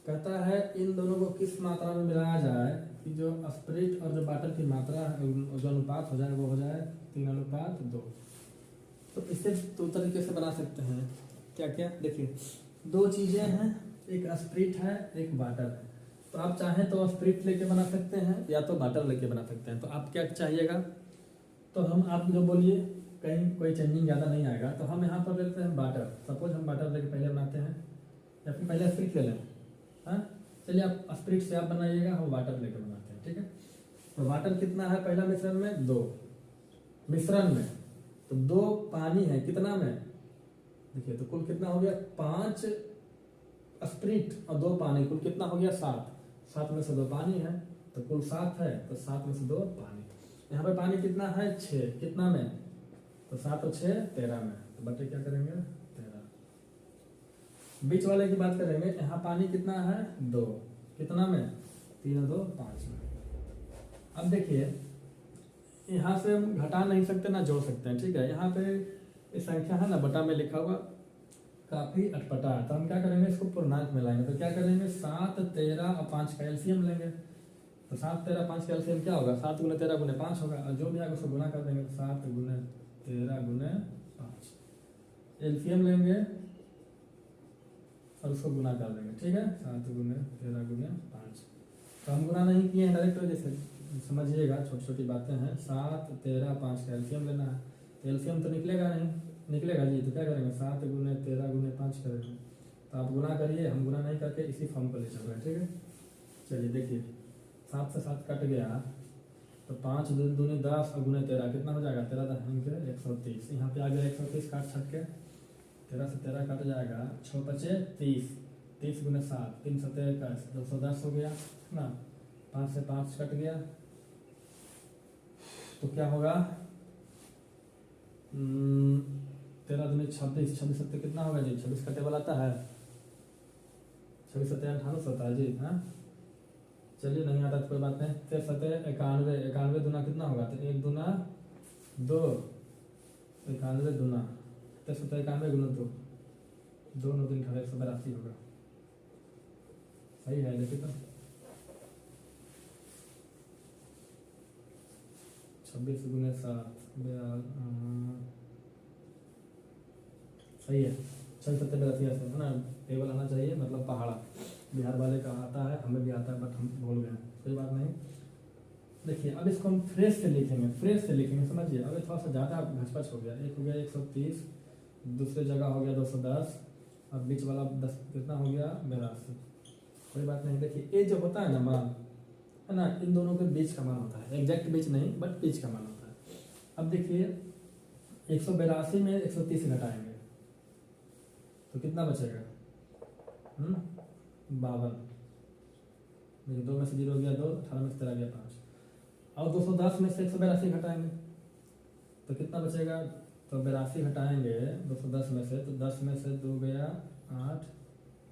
कहता है इन दोनों को किस मात्रा में मिलाया जाए कि जो स्पिरिट और जो वाटर की मात्रा है, जो अनुपात हो जाए वो हो जाए 3:2। तो इसे 2 तरीके से बना सकते हैं। क्या क्या? देखिए 2 चीजें हैं, एक स्पिरिट है एक वाटर है। तो आप चाहें तो स्पिरिट लेके बना सकते हैं या तो वाटर लेके बना सकते हैं। तो आप क्या चाहिएगा? तो हम आप जो बोलिए, कहीं कोई चेंजिंग ज़्यादा नहीं आएगा। तो हम यहाँ पर लेते हैं वाटर। सपोज हम वाटर लेके पहले बनाते हैं या फिर पहले स्पिरिट ले लें। हाँ चलिए, आप स्पिरिट से आप बनाइएगा, हम वाटर लेके बनाते हैं। ठीक है, तो वाटर कितना है पहला मिश्रण में? 2 मिश्रण में, तो 2 पानी है कितना में? देखिए तो कुल कितना हो गया? 5 स्पिरिट और 2 पानी, कुल कितना हो गया? 7। 7 में से 2 पानी है तो कुल 7 है, तो 7 में से 2 पानी। यहाँ पे पानी कितना है? 6, कितना में? तो 7 और 6 13 में, तो बटे क्या करेंगे? 13। बीच वाले की बात करेंगे, यहाँ पानी कितना है? 2, कितना में? 3 और 2 5 में। अब देखिए यहाँ से हम घटा नहीं सकते ना जोड़ सकते हैं। ठीक है, यहाँ पे इस संख्या है ना बटा में लिखा हुआ, काफी अटपटा है। तो हम क्या करेंगे, इसको पूर्णांक में लाएंगे। तो क्या करेंगे, 7 13 और 5 का एलसीएम लेंगे। तो 7 13 5 का एलसीएम क्या होगा? 7 × 13 × 5 होगा, और जो भी आगे उसको गुना कर देंगे। 7 × 13 × 5 एलसीएम लेंगे और उसको गुना कर देंगे। ठीक है, 7 × 13 × 5। तो हम गुना नहीं किए हैं, डायरेक्ट जैसे समझिएगा, छोटी छोटी बातें हैं। 7 13 5 का एलसीएम लेना है। तो एलसीएम तो निकलेगा नहीं, निकलेगा जी। तो क्या करेंगे, 7 × 13 × 5 करेंगे। तो आप गुना करिए, हम गुना नहीं करके इसी फॉर्म को ले चल रहे हैं। ठीक है, चलिए देखिए 7 से 7 कट गया, तो 5 दूनी 10 और गुने 13 कितना हो जाएगा? 13 10 130। यहाँ पे आ गया 130 काट छट के, 13 से 13 कट जाएगा, 6 बचे 30, 30 × 7 3 7 21 210 हो गया ना। 5 से 5 कट गया, तो क्या होगा? 13 दूनी 26, 26 7 कितना होगा जी? 26 का टेबल आता है, 26 7 28 होता है जी। हाँ चलिए, नहीं आता तो कोई बात नहीं। 13 7 91, 91 दूना कितना होगा? तो 1 दूना 2, 91 दूना 13 7 91 × 2, 2 9 3 18 182 होगा। सही है, देखिए तो 26 × 7 सही है। 6 7 82 है ना, टेबल आना चाहिए, मतलब पहाड़ा बिहार वाले का आता है, हमें भी आता है, बट हम भूल गए, कोई बात नहीं। देखिए अब इसको हम फ्रेश से लिखेंगे, फ्रेश से लिखेंगे, समझिए। अब थोड़ा सा ज़्यादा घचपच हो गया, एक हो गया 130, दूसरे जगह हो गया 210, और बीच वाला 10 कितना हो गया? 82। कोई बात नहीं। देखिए ये जो होता है ना मान, है ना, इन दोनों के बीच का मान होता है, एग्जैक्ट बीच नहीं बट बीच का मान होता है। अब देखिए 182 में 130 घटाएंगे तो कितना बचेगा? 52। देखिए 2 में से 0 गया 2, 18 में से 13 गया 5, और 210 में से 182 घटाएंगे तो कितना बचेगा? तो 82 घटाएंगे 210 में से, तो 10 में से 2 गया 8,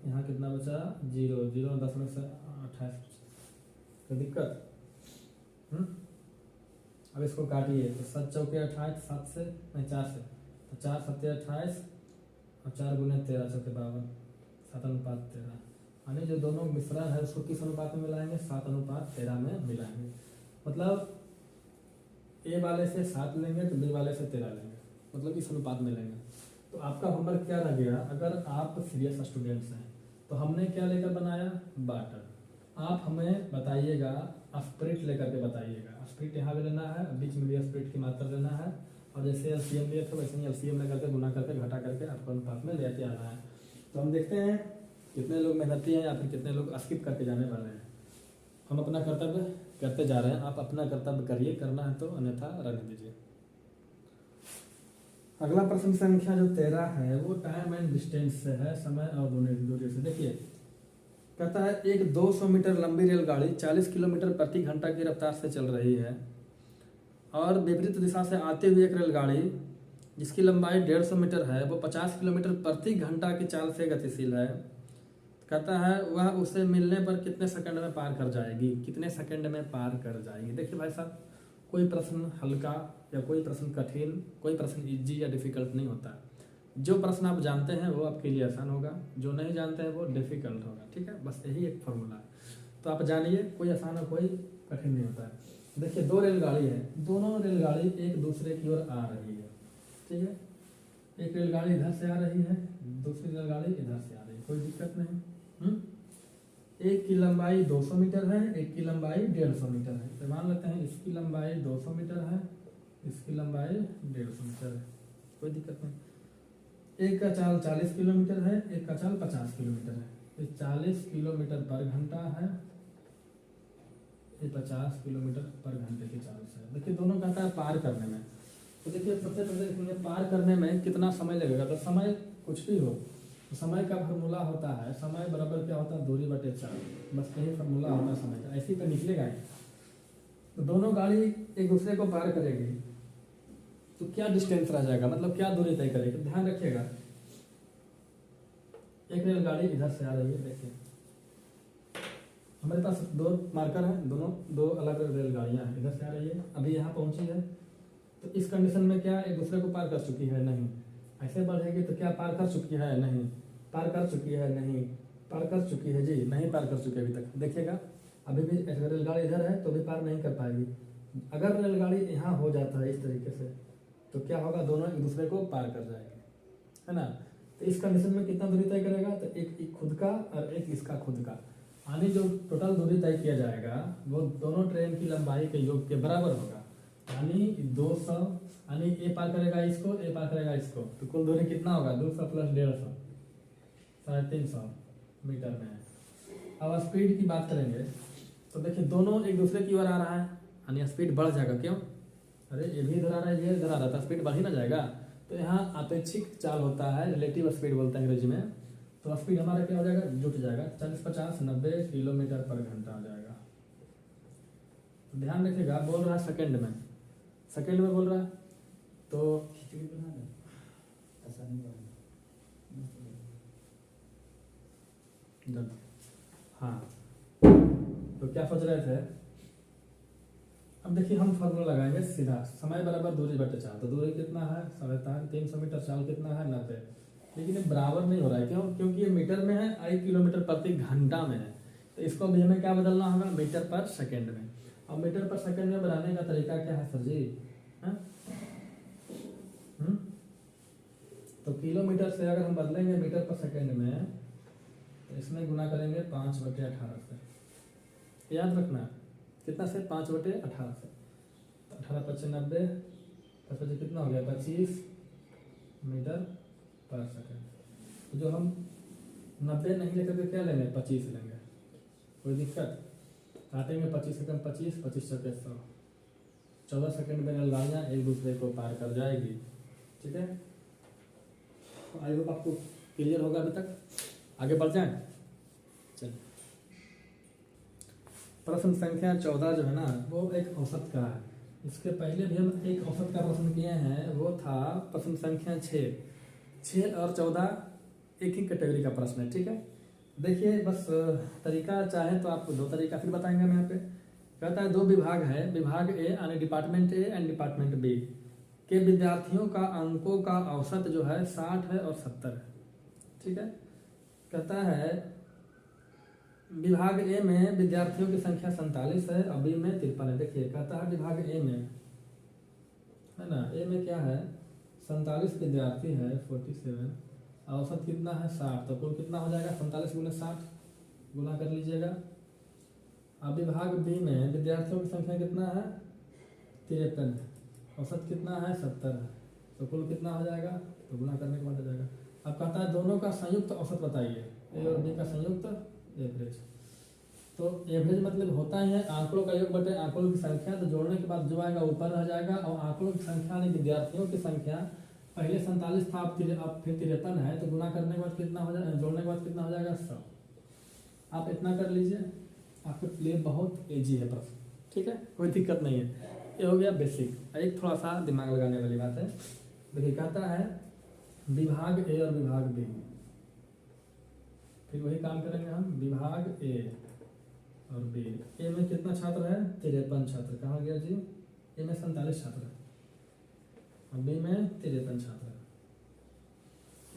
यहाँ कितना बचा? 0 0, 10 में से 28। कोई दिक्कत? अब इसको काटिए, तो 7 चौके 28, 7 से नहीं 4 से, तो 4 7 28 और 4 × 13 चौके 52, 7:13। यानी जो दोनों मिश्रण है उसको किस अनुपात में मिलाएंगे? 7:13 में मिलाएंगे। मतलब ए वाले से 7 लेंगे तो बी वाले से 13 लेंगे, मतलब इस अनुपात में लेंगे। तो आपका होमवर्क क्या रह गया? अगर आप सीरियस स्टूडेंट्स हैं तो हमने क्या लेकर बनाया? वाटर। आप हमें बताइएगा, स्पिरिट लेकर के बताइएगा। स्पिरिट यहाँ पे लेना है, बीच में भी स्पिरिट की मात्रा लेना है, और जैसे एलसीएम लिया था वैसे ही एलसीएम में करके गुना करके घटा करके आपको अनुपात में लेते आना है। तो हम देखते हैं कितने लोग मेहनती हैं या फिर कितने लोग स्किप करके जाने वाले हैं। हम अपना कर्तव्य करते जा रहे हैं, आप अपना कर्तव्य करिए, करना है तो, अन्यथा रहने दीजिए। अगला प्रश्न संख्या जो 13 है वो टाइम एंड डिस्टेंस से है, समय और दूरी से। देखिए कहता है एक 200 मीटर लंबी रेलगाड़ी 40 किलोमीटर प्रति घंटा की रफ्तार से चल रही है और विपरीत दिशा से आते हुए एक रेलगाड़ी जिसकी लंबाई 150 मीटर है वो 50 किलोमीटर प्रति घंटा की चाल से गतिशील है। कहता है वह उसे मिलने पर कितने सेकंड में पार कर जाएगी, कितने सेकंड में पार कर जाएगी। देखिए भाई साहब, कोई प्रश्न हल्का या कोई प्रश्न कठिन, कोई प्रश्न इजी या डिफिकल्ट नहीं होता। जो प्रश्न आप जानते हैं वो आपके लिए आसान होगा, जो नहीं जानते हैं वो डिफिकल्ट होगा। ठीक है, बस यही एक फॉर्मूला है। तो आप जानिए, कोई आसान और कोई कठिन नहीं होता है। देखिए दो रेलगाड़ी है, दोनों रेलगाड़ी एक दूसरे की ओर आ रही है। ठीक है, एक रेलगाड़ी इधर से आ रही है, दूसरी रेलगाड़ी इधर से आ रही है, कोई दिक्कत नहीं। एक की लंबाई 200 मीटर है, एक की लंबाई 150 मीटर है। तो मान लेते हैं इसकी लंबाई 200 मीटर है, इसकी लंबाई 150 मीटर है, कोई दिक्कत नहीं। एक का चाल 40 किलोमीटर है, एक का चाल 50 किलोमीटर है। ये 40 किलोमीटर पर घंटा है, ये 50 किलोमीटर पर घंटे की चाल से। देखिए दोनों कहता है पार करने में। तो देखिए सबसे पहले देखेंगे पार करने में कितना समय लगेगा। तो समय कुछ भी हो, तो समय का फार्मूला होता है, समय बराबर क्या होता है, दूरी बटे 4। बस यही फार्मूला होता है समय का, ऐसे ही तो निकलेगा। तो दोनों गाड़ी एक दूसरे को पार करेगी तो क्या डिस्टेंस रह जाएगा, मतलब क्या दूरी तय करेगी। ध्यान रखिएगा, एक रेलगाड़ी इधर से आ रही है। देखिए हमारे पास दो मार्कर हैं, दोनों दो अलग अलग रेलगाड़ियां हैं, इधर से आ रही है, अभी यहाँ पहुंची है। तो इस कंडीशन में क्या एक दूसरे को पार कर चुकी है, नहीं। ऐसे बढ़ेगी तो क्या पार कर चुकी है, नहीं। पार कर चुकी है, नहीं। पार कर चुकी है जी, नहीं पार कर चुकी अभी तक। देखिएगा अभी भी रेलगाड़ी इधर है तो भी पार नहीं कर पाएगी। अगर रेलगाड़ी यहाँ हो जाता है इस तरीके से तो क्या होगा, दोनों एक दूसरे को पार कर जाएंगे, है ना। तो इस कंडीशन में कितना दूरी तय करेगा, तो एक खुद का और एक इसका खुद का, यानी जो टोटल दूरी तय किया जाएगा वो दोनों ट्रेन की लंबाई के योग के बराबर होगा। यानी 200, यानी ए पार करेगा इसको, ए पार करेगा इसको, तो कुल दूरी कितना होगा, 200 प्लस 150, 350 मीटर में है। अब स्पीड की बात करेंगे तो देखिए दोनों एक दूसरे की ओर आ रहा है, यानी स्पीड बढ़ जाएगा। क्यों, अरे ये भी इधर आ रहा है, ये इधर आ रहा था, स्पीड बढ़ ही ना जाएगा। तो यहाँ अपेक्षिक चाल होता है, रिलेटिव स्पीड बोलते हैं अंग्रेजी में। तो स्पीड हमारा क्या हो जाएगा, जुट जाएगा, 40, 50, 90 किलोमीटर पर घंटा हो जाएगा। तो ध्यान रखिएगा, बोल रहा है सेकंड में, सेकंड में बोल रहा है। तो हाँ, तो क्या सोच रहे थे। अब देखिए हम फॉर्मूला लगाएंगे सीधा, समय बराबर दूरी बटे 4। तो दूरी कितना है, 350 मीटर, चाल कितना है 90। लेकिन ये बराबर नहीं हो रहा है, क्यों, क्योंकि ये मीटर में है, 1 किलोमीटर प्रति घंटा में है। तो इसको भी हमें क्या बदलना होगा, मीटर पर सेकंड में। और मीटर पर सेकंड में बनाने का तरीका क्या है सर जी, तो किलोमीटर से अगर हम बदलेंगे मीटर पर सेकंड में तो इसमें गुना करेंगे 5/18 से। याद रखना कितना से, 5/18 से। 18 × 5 = 90, 10 बजे कितना हो गया, 25 मीटर पर सेकंड। तो जो हम 90 नहीं लेकर के क्या लेंगे, 25 लेंगे, कोई दिक्कत। काटेंगे 25 सेकंड, 25, 25 × 100, 14 सेकंड में रेलगाड़ियाँ एक दूसरे को पार कर जाएगी। ठीक है, आई होप आपको क्लियर होगा अभी तक। आगे बढ़ जाएं, चलिए। प्रश्न संख्या 14 जो है ना वो एक औसत का है। इसके पहले भी हम एक औसत का प्रश्न किए हैं, वो था प्रश्न संख्या 6 और 14 एक ही कैटेगरी का प्रश्न है। ठीक है, देखिए बस तरीका चाहे तो आपको दो तरीका फिर बताएंगे हम यहाँ पे। कहता है दो विभाग है, विभाग ए यानी department A and department B के विद्यार्थियों का अंकों का औसत जो है 60 है और 70 है। ठीक है, कहता है विभाग ए में विद्यार्थियों की संख्या 47 है और बी में 53 है। देखिए कहता है विभाग ए में, है ना, ए में क्या है, 47 विद्यार्थी है, 47, औसत कितना है 60। तो कुल कितना हो जाएगा, 47 × 60 गुना कर लीजिएगा। अब विभाग बी में विद्यार्थियों की संख्या कितना है, 53, औसत कितना है 70 है, तो कुल कितना हो जाएगा, तो गुना करने के बाद हो जाएगा। अब कहता है दोनों का संयुक्त औसत बताइए, ए और बी का संयुक्त एवरेज। तो एवरेज मतलब होता ही है आंकड़ों का योग बटे आंकड़ों की संख्या, तो जोड़ने के बाद जो आएगा ऊपर रह जाएगा, और आंकड़ों की संख्या यानी विद्यार्थियों की संख्या पहले 47 था, अब फिर 53 है, तो गुना करने के बाद कितना हो जाएगा, जोड़ने के बाद कितना हो जाएगा 100। आप इतना कर लीजिए, आपके लिए बहुत ईजी है प्रश्न, ठीक है, कोई दिक्कत नहीं है। ये हो गया बेसिक। एक थोड़ा सा दिमाग लगाने वाली बात है। देखिए कहता है विभाग ए और विभाग बी, फिर वही काम करेंगे हम। विभाग ए और बी, ए में कितना छात्र है 53 छात्र, कहाँ गया जी, ए में 47 छात्र है और बी में 53 छात्र है।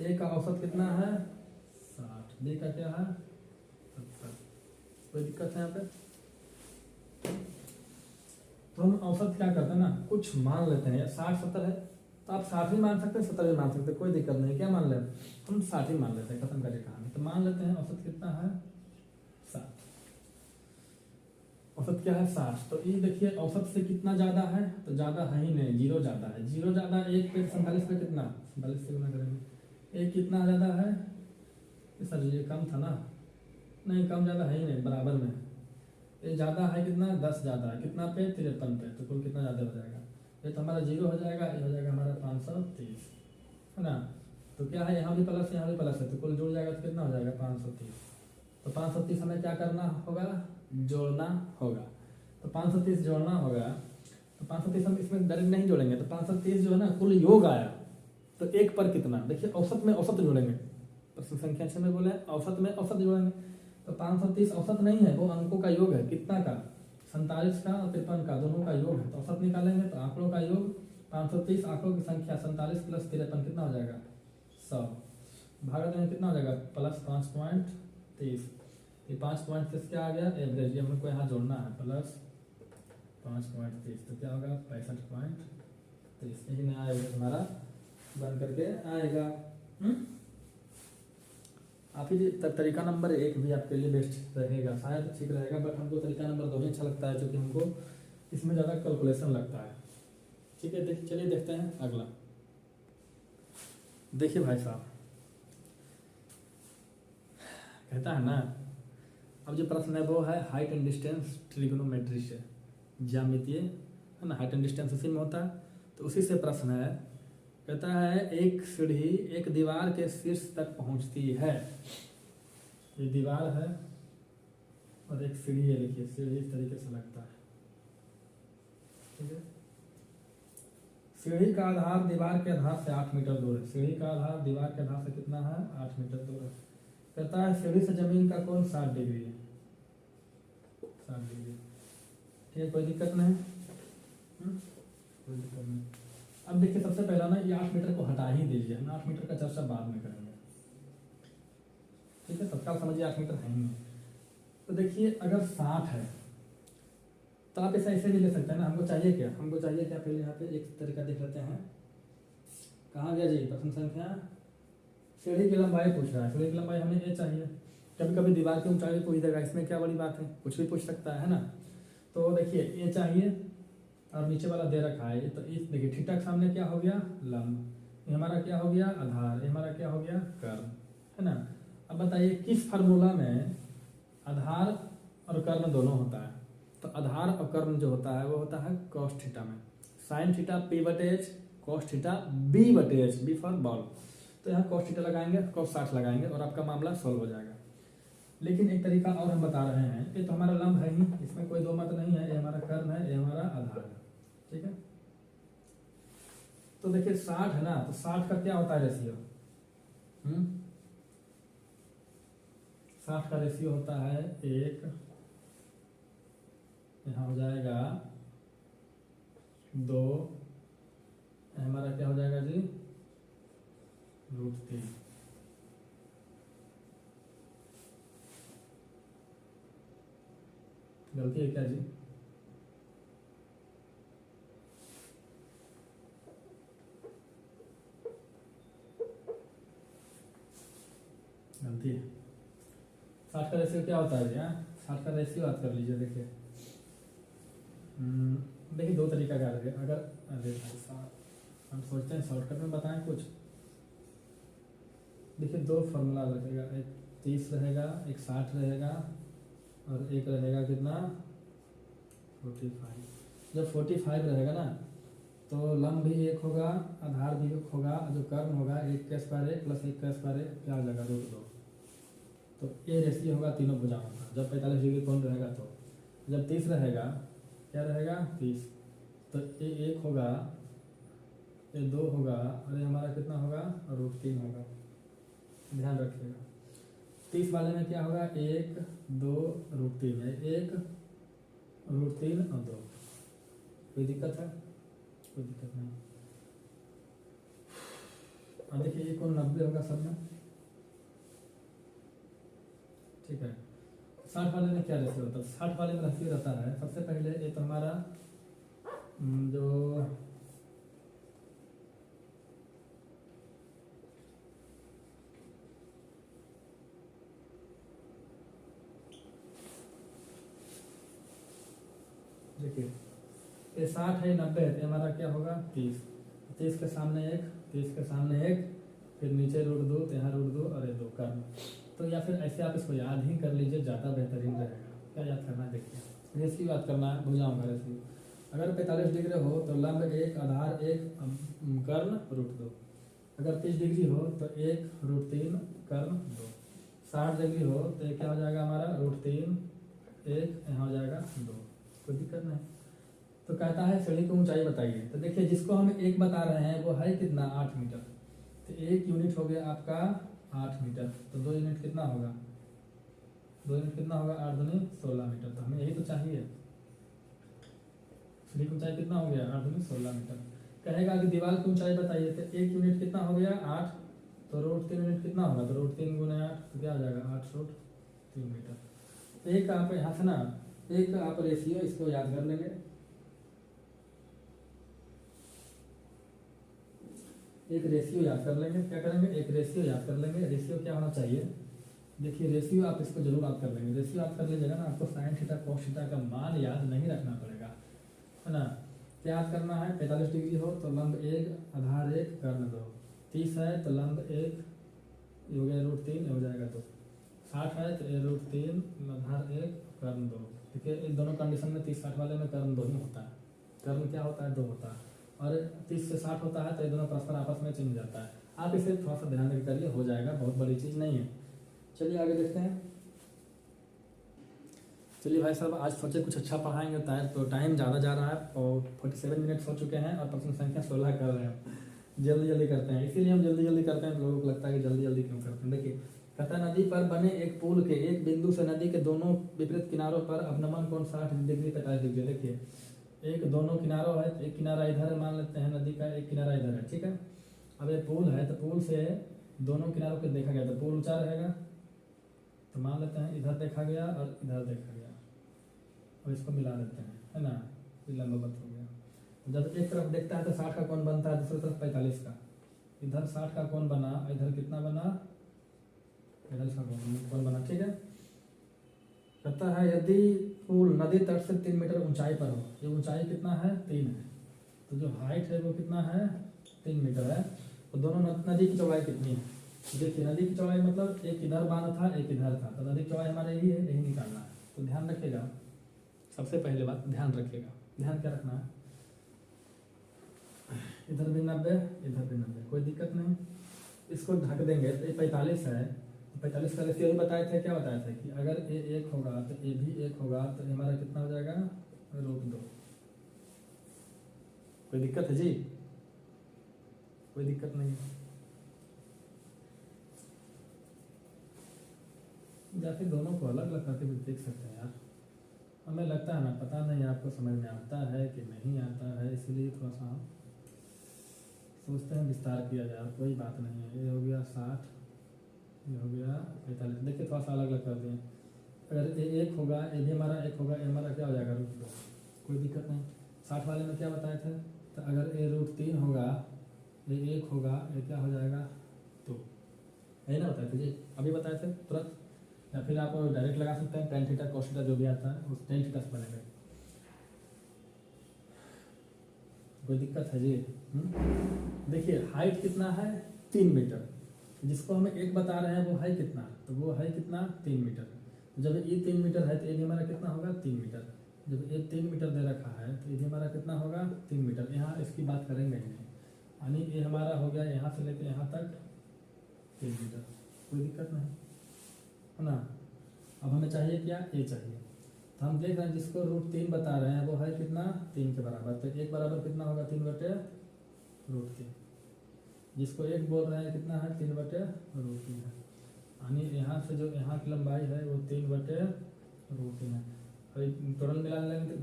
ए का औसत कितना है 60, बी का क्या है 70। कोई दिक्कत है यहाँ पे? तो हम औसत क्या करते हैं ना, कुछ मान लेते हैं, 60-70 है तो आप 60 भी मान सकते हैं 70 भी मान सकते हैं, कोई दिक्कत नहीं। क्या मान लें हम 60 ही मान लेते हैं, खत्म करिए कहानी। तो मान लेते हैं औसत कितना है 60, औसत क्या है 60। तो ये देखिए औसत से कितना ज़्यादा है, तो ज़्यादा है ही नहीं, 0 ज़्यादा है। 0 ज़्यादा, 1 पे 47 पे कितना 47 से गुना करेंगे। 1 कितना ज़्यादा है सर, ये कम था ना, नहीं कम ज़्यादा है ही नहीं, बराबर में। ये ज़्यादा है कितना 10 ज़्यादा है, कितना पे 53 पे, तो कुल कितना ज़्यादा हो जाएगा, ये तो हमारा 0 हो जाएगा, ये हो जाएगा हमारा 530 है ना। तो क्या है यहाँ भी प्लस यहाँ भी प्लस है, तो कुल जुड़ जाएगा तो कितना हो जाएगा 530। तो 530 हमें क्या करना होगा, जोड़ना होगा। तो 530 जोड़ना होगा, तो 530 हम इसमें डायरेक्ट नहीं जोड़ेंगे, तो 530 जो है ना कुल योग आया, तो एक पर कितना, देखिए औसत में औसत जोड़ेंगे, प्रश्न संख्या 6 में बोले औसत में औसत जोड़ेंगे। तो 530 औसत नहीं है, वो अंकों का योग है, कितना का 47 का और 53 का, दोनों का योग है। तो औसत निकालेंगे तो आंकड़ों का योग 530, आंकड़ों की संख्या 47 प्लस 53 कितना हो जाएगा 100, भागा देंगे कितना हो जाएगा प्लस 5.30। ये 5.30 क्या आ गया एवरेज, ये हमको यहाँ जोड़ना है, प्लस 5.30 तो क्या होगा 65.30। यही नया एवरेज हमारा बन करके आएगा। आप ही तरीका नंबर 1 भी आपके लिए बेस्ट रहेगा, शायद ठीक रहेगा, बट हमको तरीका नंबर 2 ही अच्छा लगता है, क्योंकि हमको इसमें ज़्यादा कैलकुलेशन लगता है। ठीक है, चलिए देखते हैं अगला। देखिए भाई साहब कहता है ना, अब जो प्रश्न है वो है हाइट एंड डिस्टेंस ट्रिग्नोमेट्री से, ज्यामितीय है ना, हाइट एंड डिस्टेंस उसी में होता है। तो उसी से प्रश्न है, कहता है एक सीढ़ी एक दीवार के शीर्ष तक पहुंचती है। ये दीवार है और एक सीढ़ी है, लिखिए सीढ़ी इस तरीके से लगता है, ठीक है। सीढ़ी का आधार दीवार के आधार से 8 मीटर दूर है, सीढ़ी का आधार दीवार के आधार से कितना है 8 मीटर दूर है। कहता है सीढ़ी से जमीन का कोण 60 डिग्री है, 60 डिग्री, ठीक है, कोई दिक्कत नहीं, कोई दिक्कत नहीं। अब देखिए सबसे पहला ना ये 8 मीटर को हटा ही दीजिए, हम 8 मीटर का चर्चा बाद में करेंगे, ठीक है, तत्काल समझिए 8 मीटर है ही नहीं। तो देखिए अगर 60 है तो आप ऐसे भी ले सकते हैं ना, हमको चाहिए क्या, हमको चाहिए क्या, पहले यहाँ पे एक तरीका देख लेते हैं। कहाँ गया जी प्रश्न संख्या, सीढ़ी की लंबाई पूछ रहा है, सीढ़ी की लंबाई हमें ये चाहिए। कभी कभी दीवार की ऊंचाई पूछ देगा, इसमें क्या बड़ी बात है, कुछ भी पूछ सकता है ना। तो देखिए ये चाहिए और नीचे वाला दे रखा है, तो इस देखिए थीटा के सामने क्या हो गया लंब, ये हमारा क्या हो गया आधार, ये हमारा क्या हो गया कर्ण, है ना। अब बताइए किस फार्मूला में आधार और कर्ण दोनों होता है, तो आधार और कर्ण जो होता है वो होता है कॉस थीटा में, sine theta p/h, cos theta b/h, B for ball. तो यहाँ कॉस थीटा लगाएंगे, कॉस 60 लगाएंगे और आपका मामला सॉल्व हो जाएगा। लेकिन एक तरीका और हम बता रहे हैं, ये तो हमारा लंब है ही, इसमें कोई दो मत नहीं है, ये हमारा कर्ण है, ये हमारा आधार है, ठीक है। तो देखिए 60 है ना, तो 60 का क्या होता है रेशियो, 60 का रेशियो होता है 1, यहाँ हो जाएगा 2, हमारा क्या हो जाएगा जी √3। गलती है क्या जी, गलती है। 60 का रेशियो क्या होता है जी, 60 का रेशियो याद कर लीजिए, देखिए देखिए दो तरीका क्या है, अगर अरे भाई साहब हम सोचते हैं शॉर्टकट में बताएं कुछ। देखिए दो फार्मूला लगेगा, एक 30 रहेगा, एक 60 रहेगा, और एक रहेगा कितना 45। जब 45 रहेगा ना तो लंब भी एक होगा, आधार भी एक होगा, जो कर्ण होगा 1 का स्क्वायर 1 प्लस 1 का स्क्वायर 1 क्या हो जाएगा √2। तो ये रेशियो होगा तीनों भुजाओं का जब 45 डिग्री कोण रहेगा। तो जब 30 रहेगा क्या रहेगा 30, तो ये 1 होगा, ये 2 होगा, और ये हमारा कितना होगा √3 होगा। ध्यान रखिएगा 30 वाले में क्या होगा 1 2 √3 है, 1 √3 और 2। कोई दिक्कत है? कोई दिक्कत नहीं। अब देखिए ये कोण 90 होगा सब में, ठीक है। 60 वाले में क्या रेशियो होता है? 60 वाले में रेशियो रहता है, सबसे पहले ये तो हमारा जो देखिए ये 60 है 90 है, तो हमारा क्या होगा 30। 30 के सामने 1, 30 के सामने 1, फिर नीचे √2, तो यहाँ √2 और ये 2 कर्ण। तो या फिर ऐसे आप इसको याद ही कर लीजिए, ज़्यादा बेहतरीन रहेगा। क्या याद करना है देखिए, रेशियो याद करना है, भुजाओं का रेशियो। अगर 45 डिग्री हो तो लंब 1 आधार 1 कर्ण √2। अगर 30 डिग्री हो तो 1 √3 कर्ण 2। 60 डिग्री हो तो ये क्या हो जाएगा हमारा √3 1, यहाँ हो जाएगा 2। कोई दिक्कत नहीं। तो कहता है सीढ़ी की ऊंचाई बताइए। तो देखिए जिसको हम 1 बता रहे हैं वो है कितना 8 मीटर। तो 1 यूनिट हो गया आपका 8 मीटर, तो 2 यूनिट कितना होगा, 2 यूनिट कितना होगा 8 दूनी 16 मीटर। तो हमें यही तो चाहिए। सीढ़ी की ऊंचाई कितना हो गया 8 दूनी 16 मीटर। कहेगा कि दीवार की ऊंचाई बताइए। तो 1 यूनिट कितना हो गया 8, तो √3 यूनिट कितना होगा, तो √3 गुना 8 तो क्या हो जाएगा 8√3 मीटर। एक आप यहाँ से ना एक आप रेशियो इसको याद कर लेंगे, एक रेशियो याद कर लेंगे। क्या करेंगे, एक रेशियो याद कर लेंगे। रेशियो क्या होना चाहिए, देखिए रेशियो आप इसको जरूर याद कर लेंगे। रेशियो याद कर लीजिएगा ना, आपको साइन थीटा कॉस थीटा का मान याद नहीं रखना पड़ेगा, है ना। क्या याद करना है, 45 डिग्री हो तो लंब 1 आधार 1 कर्ण 2। 30 है तो लंब 1 हो गया √3 हो जाएगा 2। 60 है तो √3 आधार 1 कर्ण 2। देखिए इन दोनों कंडीशन में 30 60 वाले में कर्ण 2 ही होता है। कर्ण क्या होता है 2 होता है, और 30 से 60 होता है तो ये दोनों परस्पर आपस में चिन्ह जाता है। आप इसे थोड़ा सा ध्यान देकर करिए, हो जाएगा, बहुत बड़ी चीज़ नहीं है। चलिए आगे देखते हैं। चलिए भाई साहब आज सोचे कुछ अच्छा पढ़ाएंगे, तो टाइम ज़्यादा जा रहा है और 47 मिनट्स हो चुके हैं और प्रश्न संख्या 16 कर रहे हैं। जल्दी जल्दी करते हैं, इसीलिए हम जल्दी जल्दी करते हैं, तो लोगों को लगता है कि जल्दी जल्दी क्यों करते हैं। देखिए कहता है नदी पर बने एक पुल के एक बिंदु से नदी के दोनों विपरीत किनारों पर अवनमन कोण 60 डिग्री 45 डिग्री। देखिए एक दोनों किनारों है, एक किनारा इधर है मान लेते हैं नदी का, एक किनारा इधर है, ठीक है। अब ये पुल है तो पुल से दोनों किनारों को देखा गया तो पुल ऊंचा रहेगा, तो मान लेते हैं इधर देखा गया और इधर देखा गया, और इसको मिला देते हैं, है ना, ये लंबवत हो गया। जब एक तरफ देखता है तो 60 का कोण बनता है, दूसरी तरफ 45 का। इधर 60 का कोण बना, इधर कितना बना 45 का कोण बना, ठीक है। कहता है यदि पुल नदी तट से 3 मीटर ऊंचाई पर हो, ये ऊंचाई कितना है 3 है, तो जो हाइट है वो कितना है 3 मीटर है, तो दोनों नदी की चौड़ाई कितनी है। देखिए नदी की चौड़ाई मतलब एक इधर बांध था एक इधर था, तो नदी की चौड़ाई हमारे यही है, यही निकालना है। तो ध्यान रखिएगा, सबसे पहले बात ध्यान रखिएगा, ध्यान क्या रखना है, इधर भी 90 इधर भी 90, कोई दिक्कत नहीं। इसको ढक देंगे तो ये 45 है, 45 का रेशियो बताए थे, क्या बताए थे कि अगर ए 1 होगा तो ए भी 1 होगा, तो हमारा कितना हो जाएगा √2। कोई दिक्कत है जी, कोई दिक्कत नहीं है। या फिर दोनों को अलग अलग करके भी देख सकते हैं यार, हमें लगता है ना, पता नहीं आपको समझ में आता है कि नहीं आता है, इसीलिए थोड़ा सा हम सोचते हैं विस्तार किया जाए। कोई बात नहीं है, ये हो गया 60, ये हो गया 45। देखिए थोड़ा सा अलग अलग कर दिए, अगर ये 1 होगा ये भी हमारा 1 होगा, ये हमारा क्या हो जाएगा √2, कोई दिक्कत नहीं। 60 वाले में क्या बताए थे, तो अगर ये √3 होगा, ये 1 होगा, ये क्या हो जाएगा 2, यही ना बताए थे जी, अभी बताए थे तुरंत। या फिर आप डायरेक्ट लगा सकते हैं tan थीटा cos थीटा जो भी आता है उस tan थीटा से बनेगा। कोई दिक्कत है जी? देखिए हाइट कितना है 3 मीटर, जिसको हमें 1 बता रहे हैं वो है कितना, तो वो है कितना 3 मीटर। तो जब ये 3 मीटर है तो ये भी हमारा कितना होगा 3 मीटर। जब ये 3 मीटर दे रखा है तो ये भी हमारा कितना होगा 3 मीटर। यहाँ इसकी बात करेंगे ही नहीं, यानी ये हमारा हो गया यहाँ से लेकर यहाँ तक 3 मीटर, कोई दिक्कत नहीं है ना। अब हमें चाहिए क्या, ए चाहिए। तो हम देख रहे हैं जिसको √3 बता रहे हैं वो है कितना 3 के बराबर, तो 1 बराबर कितना होगा 3/√3। जिसको 1 बोल रहे हैं कितना है 3/√3 है, यानी यहाँ से जो यहाँ की लंबाई है वो 3/√3 है। अभी टोटल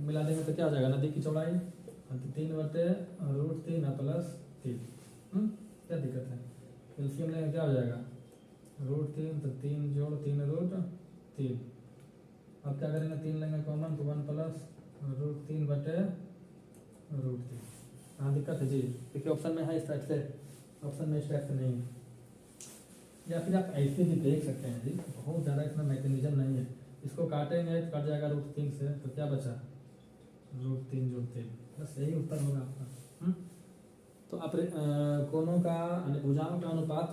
मिला देंगे तो क्या हो जाएगा, नदी की चौड़ाई तो 3/√3 प्लस 3। क्या दिक्कत है, एलसीएम लेंगे क्या हो जाएगा √3 तो 3 जोड़ 3√3। अब क्या करेंगे 3 लेंगे कॉमन तो 1 प्लस √3/√3। हाँ दिक्कत है जी? देखिए ऑप्शन में है इस टाइप से, ऑप्शन में इस टाइप से नहीं है। या फिर आप ऐसे भी देख सकते हैं जी, बहुत ज़्यादा इसमें मैकेनिज्म नहीं है। इसको काटेंगे तो कट जाएगा √3 से, तो क्या बचा √3 जोड़ 3, बस यही उत्तर होगा आपका। तो आप कोनों का भुजाओं का अनुपात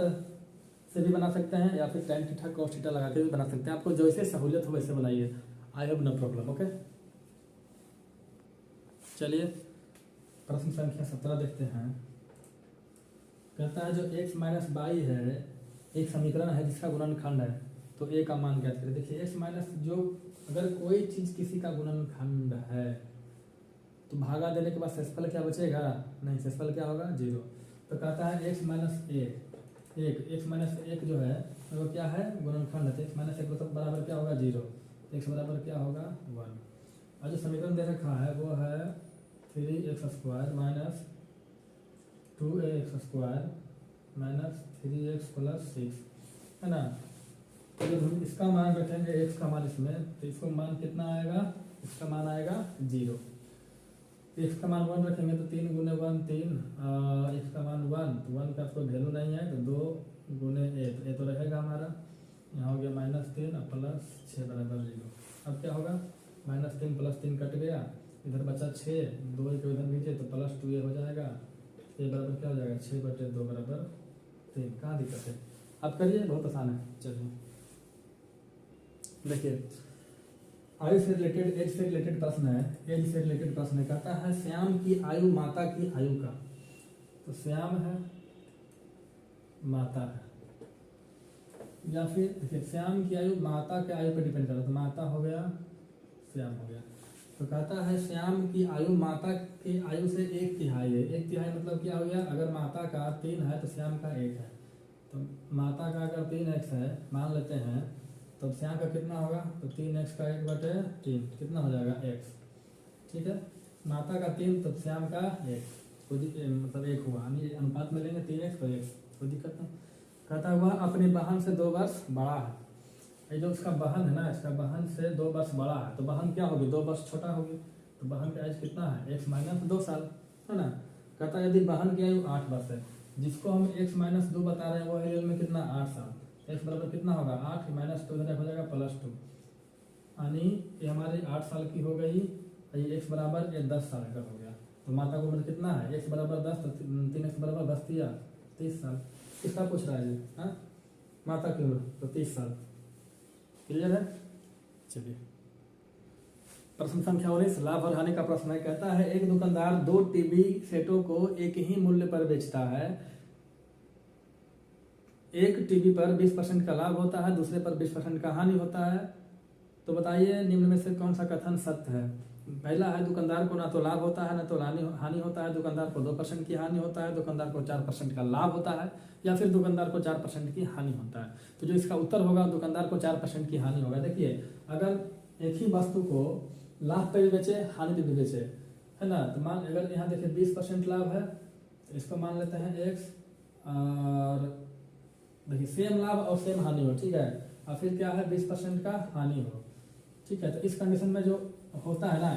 से भी बना सकते हैं या फिर tan थीटा cos थीटा लगा के भी बना सकते हैं। आपको जैसे सहूलियत हो वैसे बनाइए, I have no problem. Okay चलिए प्रश्न संख्या 17 देखते हैं। कहता है जो x माइनस बाई है एक समीकरण है जिसका गुणनखंड है, तो a का मान ज्ञात करें। देखिए x माइनस जो अगर कोई चीज़ किसी का गुणनखंड है तो भागा देने के बाद शेषफल क्या बचेगा, नहीं शेषफल क्या होगा 0। तो कहता है x माइनस 1 जो है वो क्या है गुणनखंड है, तो x माइनस 1 मतलब बराबर क्या होगा 0, x बराबर क्या होगा 1। और जो समीकरण दे रखा है वो है 3x² minus 2ax² minus 3x plus 6 है ना। तो जब हम इसका मान रखेंगे x का मान इसमें, तो इसको मान कितना आएगा, इसका मान आएगा 0। x का मान 1 रखेंगे तो 3 गुने 1 3, x का मान 1 तो 1 का कोई वैल्यू नहीं है तो 2 गुने a, तो a तो रहेगा हमारा, यहाँ हो गया -3 प्लस 6 बराबर 0। अब क्या होगा -3 प्लस 3 कट गया, इधर बचा 6, 2 को इधर नीचे तो प्लस 2a हो जाएगा, a बराबर क्या हो जाएगा 6/2 बराबर 3। कहाँ दिक्कत है, अब करिए बहुत आसान है। चलिए देखिए आयु से रिलेटेड एज से रिलेटेड प्रश्न है, एज से रिलेटेड प्रश्न है। कहता है श्याम की आयु माता की आयु का, तो श्याम है माता है, या फिर देखिए श्याम की आयु माता के आयु पर डिपेंड करता है, तो माता हो गया श्याम हो गया। तो कहता है श्याम की आयु माता की आयु से 1/3 है। 1/3 मतलब क्या हो गया, अगर माता का 3 है तो श्याम का 1 है, तो माता का अगर 3x है मान लेते हैं, तब श्याम का कितना होगा, तो 3x का 1/3 कितना हो जाएगा x, ठीक है। माता का 3 तब श्याम का 1, मतलब 1 हुआ, यानी अनुपात में लेंगे 3x तो 1, कोई दिक्कत नहीं। कहता है वह अपनी बहन से 2 वर्ष बड़ा है। ये जो उसका बहन है ना, इसका बहन से 2 वर्ष बड़ा है, तो बहन क्या होगी 2 वर्ष छोटा होगी, तो बहन का एज कितना है x माइनस 2 साल है ना। कहता है यदि बहन की आयु 8 वर्ष है, जिसको हम x माइनस 2 बता रहे हैं वो रियल में कितना 8 साल, x बराबर कितना होगा 8 माइनस 2 इधर हो जाएगा +2, यानी ये हमारी 8 साल की हो गई, ये x बराबर ये 10 साल का हो गया। तो माता को मतलब कितना है x बराबर 10, तो 3x बराबर 10 दिया 30 साल। किसका पूछ रहा है जी, हाँ माता की उम्र, तो 30 साल। क्लियर है। चलिए प्रश्न संख्या 19 लाभ और हानि का प्रश्न है। कहता है एक दुकानदार 2 टीवी सेटों को एक ही मूल्य पर बेचता है। एक टीवी पर 20% का लाभ होता है, दूसरे पर 20% का हानि होता है। तो बताइए निम्न में से कौन सा कथन सत्य है। पहला है दुकानदार को ना तो लाभ होता है ना तो हानि होता है, दुकानदार को 2% की हानि होता है, दुकानदार को 4% का लाभ होता है, या फिर दुकानदार को 4% की हानि होता है। तो जो इसका उत्तर होगा दुकानदार को 4% की हानि होगा। देखिए अगर एक ही वस्तु को लाभ पे भी बेचे हानि पे भी बेचे है ना, तो मान अगर यहाँ देखिए 20% लाभ है तो इसको मान लेते हैं x, और देखिए सेम लाभ और सेम हानि हो, ठीक है, और फिर क्या है 20% का हानि हो, ठीक है। तो इस कंडीशन में जो होता है ना,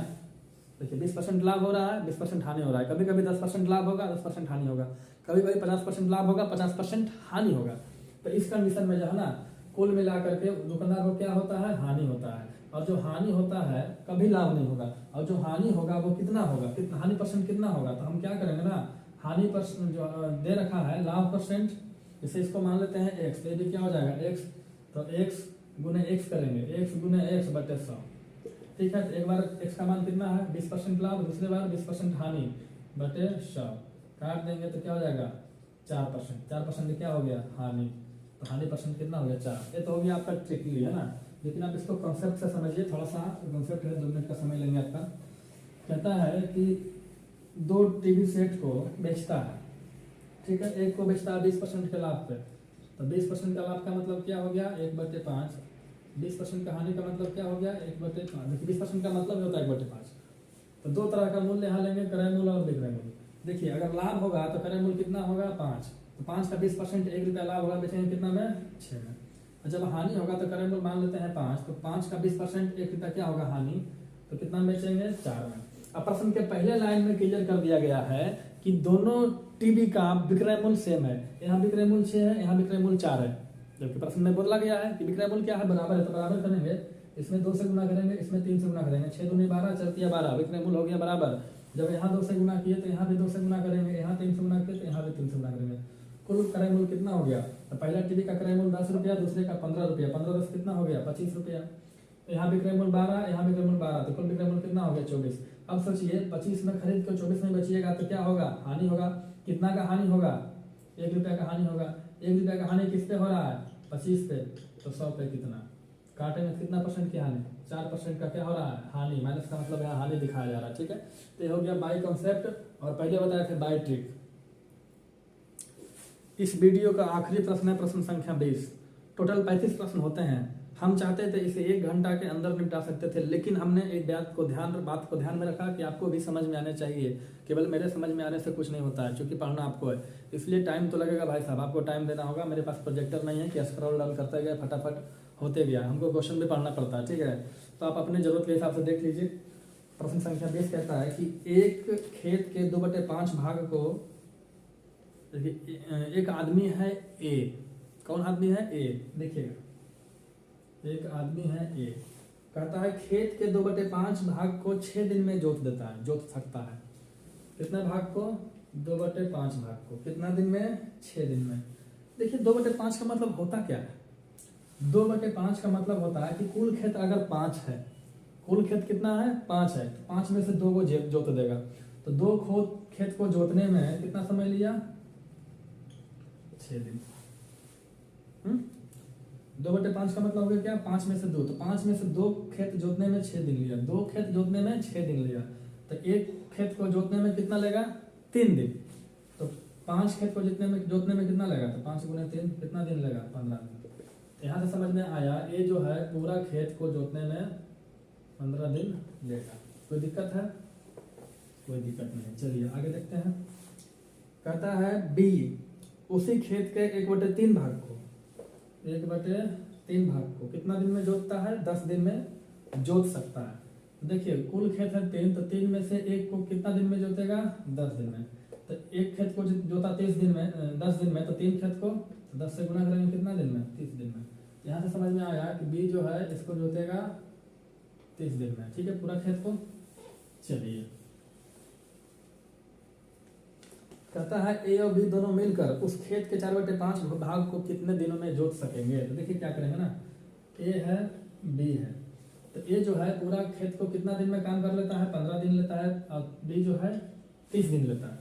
देखिए 20% लाभ हो रहा है 20% हानि हो रहा है, कभी कभी 10% लाभ होगा 10% हानि होगा, कभी कभी 50% लाभ होगा 50% हानि होगा। तो इस कंडीशन में जो है ना कुल मिला करके दुकानदार को क्या होता है, हानि होता है। और जो हानि होता है कभी लाभ नहीं होगा, और जो हानि होगा वो कितना होगा, कितना हानि परसेंट कितना होगा। तो हम क्या करेंगे ना, हानि परसेंट जो दे रखा है लाभ परसेंट, इसे इसको मान लेते हैं एक्स, तो ये भी क्या हो जाएगा एक्स, तो एक्स गुने एक्स करेंगे, एक्स गुने एक्स बटे 100। ठीक है, तो एक बार एक्स का मान कितना है 20% लाभ, दूसरे बार 20% हानि बटे 100, काट देंगे तो क्या हो जाएगा 4%, 4% क्या हो गया हानि, तो हानि परसेंट कितना हो गया 4। ये तो हो गया आपका ट्रिकली, है ना। लेकिन आप इसको कॉन्सेप्ट से समझिए, थोड़ा सा कॉन्सेप्ट है, 2 मिनट का समय लेंगे आपका। कहता है कि 2 टीवी सेट को बेचता है, ठीक है, एक को बेचता है 20% के लाभ पे, तो 20% का लाभ का मतलब क्या हो गया 1/5, 20% का हानि का मतलब क्या हो गया 1/5। देखिए 20% का मतलब होता है 1/5। तो 2 तरह का मूल्य यहाँ लेंगे, क्रय मूल्य और विक्रय मूल्य। देखिए अगर लाभ होगा तो क्रय मूल्य कितना होगा 5, तो 5 का 20% 1 रुपया लाभ होगा, बेचेंगे कितना में 6 में। और जब हानि होगा तो क्रय मूल्य मान लेते हैं 5, तो 5 का 20% 1 रुपया क्या होगा हानि, तो कितना बेचेंगे 4 में। अब प्रश्न के पहले लाइन में क्लियर कर दिया गया है कि दोनों टीवी का विक्रय मूल्य सेम है, यहाँ विक्रय मूल्य 6 है, यहाँ विक्रय मूल्य 4 है। जबकि प्रश्न में बोला गया है कि विक्रय मूल्य क्या है बराबर है, तो बराबर करेंगे, इसमें 2 से गुना करेंगे, इसमें 3 से गुना करेंगे, 6 दूनी 12 चलती है 12, विक्रय मूल्य हो गया बराबर। जब यहाँ 2 से गुना किए तो यहाँ भी 2 से गुना करेंगे, यहाँ 3 से गुना किए तो यहाँ भी 3 से गुना करेंगे। कुल क्रय मूल्य कितना हो गया, तो पहला टीवी का क्रय मूल्य 10 रुपया, दूसरे का 15 रुपया, 15 10 कितना हो गया 25 रुपया। तो यहाँ विक्रय मूल्य 12, यहाँ विक्रय मूल्य 12, तो कुल विक्रय मूल्य कितना हो गया 24। अब सोचिए 25 में खरीद के 24 में बचिएगा तो क्या होगा हानि होगा, कितना का हानि होगा 1 रुपया का हानि होगा। 1 रुपया का हानि किस पे हो रहा है 25 पे, तो 100 पे कितना काटे में कितना परसेंट की हानि 4% का क्या हो रहा है हानि, माइनस का मतलब यहाँ हानि दिखाया जा रहा है। ठीक है, तो ये हो गया बाय कॉन्सेप्ट, और पहले बताया था बाय ट्रिक। इस वीडियो का आखिरी प्रश्न है प्रश्न संख्या 20। टोटल 35 प्रश्न होते हैं। हम चाहते थे इसे 1 घंटा के अंदर निपटा सकते थे, लेकिन हमने एक बात को ध्यान में रखा कि आपको भी समझ में आने चाहिए, केवल मेरे समझ में आने से कुछ नहीं होता है, क्योंकि पढ़ना आपको है, इसलिए टाइम तो लगेगा भाई साहब, आपको टाइम देना होगा। मेरे पास प्रोजेक्टर नहीं है कि स्क्रॉल डाउन करते गए फटाफट होते गया, हमको क्वेश्चन भी पढ़ना पड़ता है। ठीक है, तो आप अपने जरूरत के हिसाब से देख लीजिए। प्रश्न संख्या 20 कहता है कि एक खेत के 2/5 भाग को, एक आदमी है ए, कौन आदमी है ए, देखिएगा एक आदमी है ए, कहता है खेत के 2/5 भाग को 6 दिन में जोत देता है, जोत सकता है। कितना भाग को 2/5 भाग को कितना दिन में 6 दिन में। देखिए 2/5 का मतलब होता क्या है, 2/5 का मतलब होता है कि कुल खेत अगर 5 है, कुल खेत कितना है 5 है, तो 5 में से 2 को जोत देगा, तो 2 खेत को जोतने में कितना समय लिया 6 दिन। 2/5 का मतलब हो गया क्या 5 में से 2, तो 5 में से 2 खेत जोतने में 6 दिन लिया, 2 खेत जोतने में 6 दिन लिया, तो 1 खेत को जोतने में कितना लेगा 3 दिन। तो 5 खेत को जोतने में कितना लगा, तो 5 गुने 3 कितना दिन लगा 15 दिन। यहाँ से समझ में आया ये जो है पूरा खेत को जोतने में 15 दिन लेगा। कोई दिक्कत है, कोई दिक्कत नहीं। चलिए आगे देखते हैं। कहता है बी उसी खेत के 1/3 भाग को, 1/3 भाग को कितना दिन में जोतता है 10 दिन में जोत सकता है। देखिए कुल खेत है 3, तो 3 में से 1 को कितना दिन में जोतेगा 10 दिन में, तो 1 खेत को जोता 30 दिन में 10 दिन में, तो 3 खेत को 10 से गुना करेंगे कितना दिन में 30 दिन में। यहाँ से समझ में आया कि बी जो है इसको जोतेगा 30 दिन में। ठीक है, पूरा खेत को। चलिए कहता है ए और बी दोनों मिलकर उस खेत के 4/5 भाग को कितने दिनों में जोत सकेंगे। तो देखिए क्या करेंगे ना, ए है बी है, तो ए जो है पूरा खेत को कितना दिन में काम कर लेता है 15 दिन लेता है, और बी जो है 30 दिन लेता है।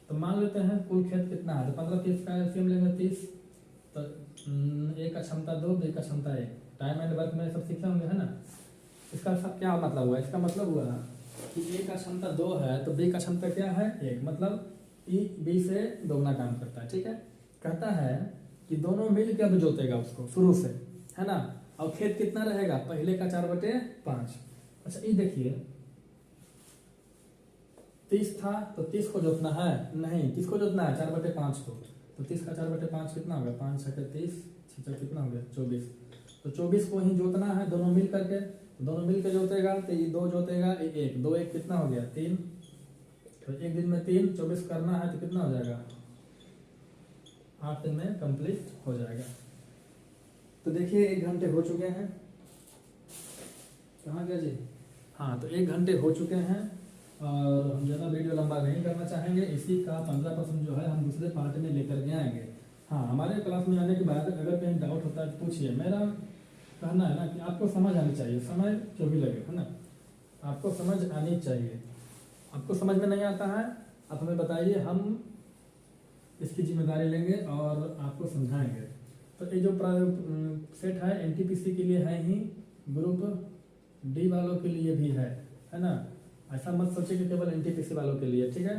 तो मान लेते हैं कुल खेत कितना है, तो 15-30 का एलसीएम लेंगे 30, तो ए का क्षमता 2, बी का क्षमता 1। टाइम एंड वर्क में सब सीखे होंगे, है ना। इसका क्या मतलब हुआ, इसका मतलब हुआ कि ए का क्षमता 2 है, तो बी का क्षमता क्या है 1, मतलब ई बी से दोगुना काम करता है। ठीक है, कहता है कि दोनों मिल के अब जोतेगा उसको शुरू से, है ना, और खेत कितना रहेगा पहले का 4/5। अच्छा ये देखिए 30 था, तो 30 को जोतना है, नहीं किसको जोतना है 4/5 को, तो 30 का 4/5 कितना होगा 5 6 30 6 कितना हो गया 24, तो 24 को ही जोतना है दोनों मिल करके, दोनों मिल के जोतेगा, तो ये 2 जोतेगा, 1 2 1 कितना हो गया 3, तो 1 दिन में 3 24 करना है तो कितना हो जाएगा 8 दिन में कंप्लीट हो जाएगा। तो देखिए 1 घंटे हो चुके हैं। कहाँ गया जी? हाँ, तो 1 घंटे हो चुके हैं और हम ज़्यादा वीडियो लंबा नहीं करना चाहेंगे। इसी का 15% जो है हम दूसरे पार्ट में लेकर के आएंगे। हाँ, हमारे क्लास में आने के बाद अगर कहीं डाउट होता है तो पूछिए। मेरा कहना है ना कि आपको समझ आनी चाहिए, समय जो भी लगे, है ना, आपको समझ आनी चाहिए। आपको समझ में नहीं आता है, आप हमें बताइए, हम इसकी जिम्मेदारी लेंगे और आपको समझाएंगे। तो ये जो सेट है एनटीपीसी के लिए है ही, ग्रुप डी वालों के लिए भी है ना। ऐसा मत सोचिए कि केवल एनटीपीसी वालों के लिए, ठीक है।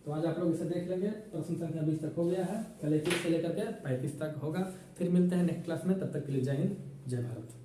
तो आज आप लोग इसे देख लेंगे। प्रश्न संख्या 20 तक हो गया है, कल 21 से लेकर के 35 तक होगा। फिर मिलते हैं नेक्स्ट क्लास में, तब तक के लिए जय हिंद, जय भारत।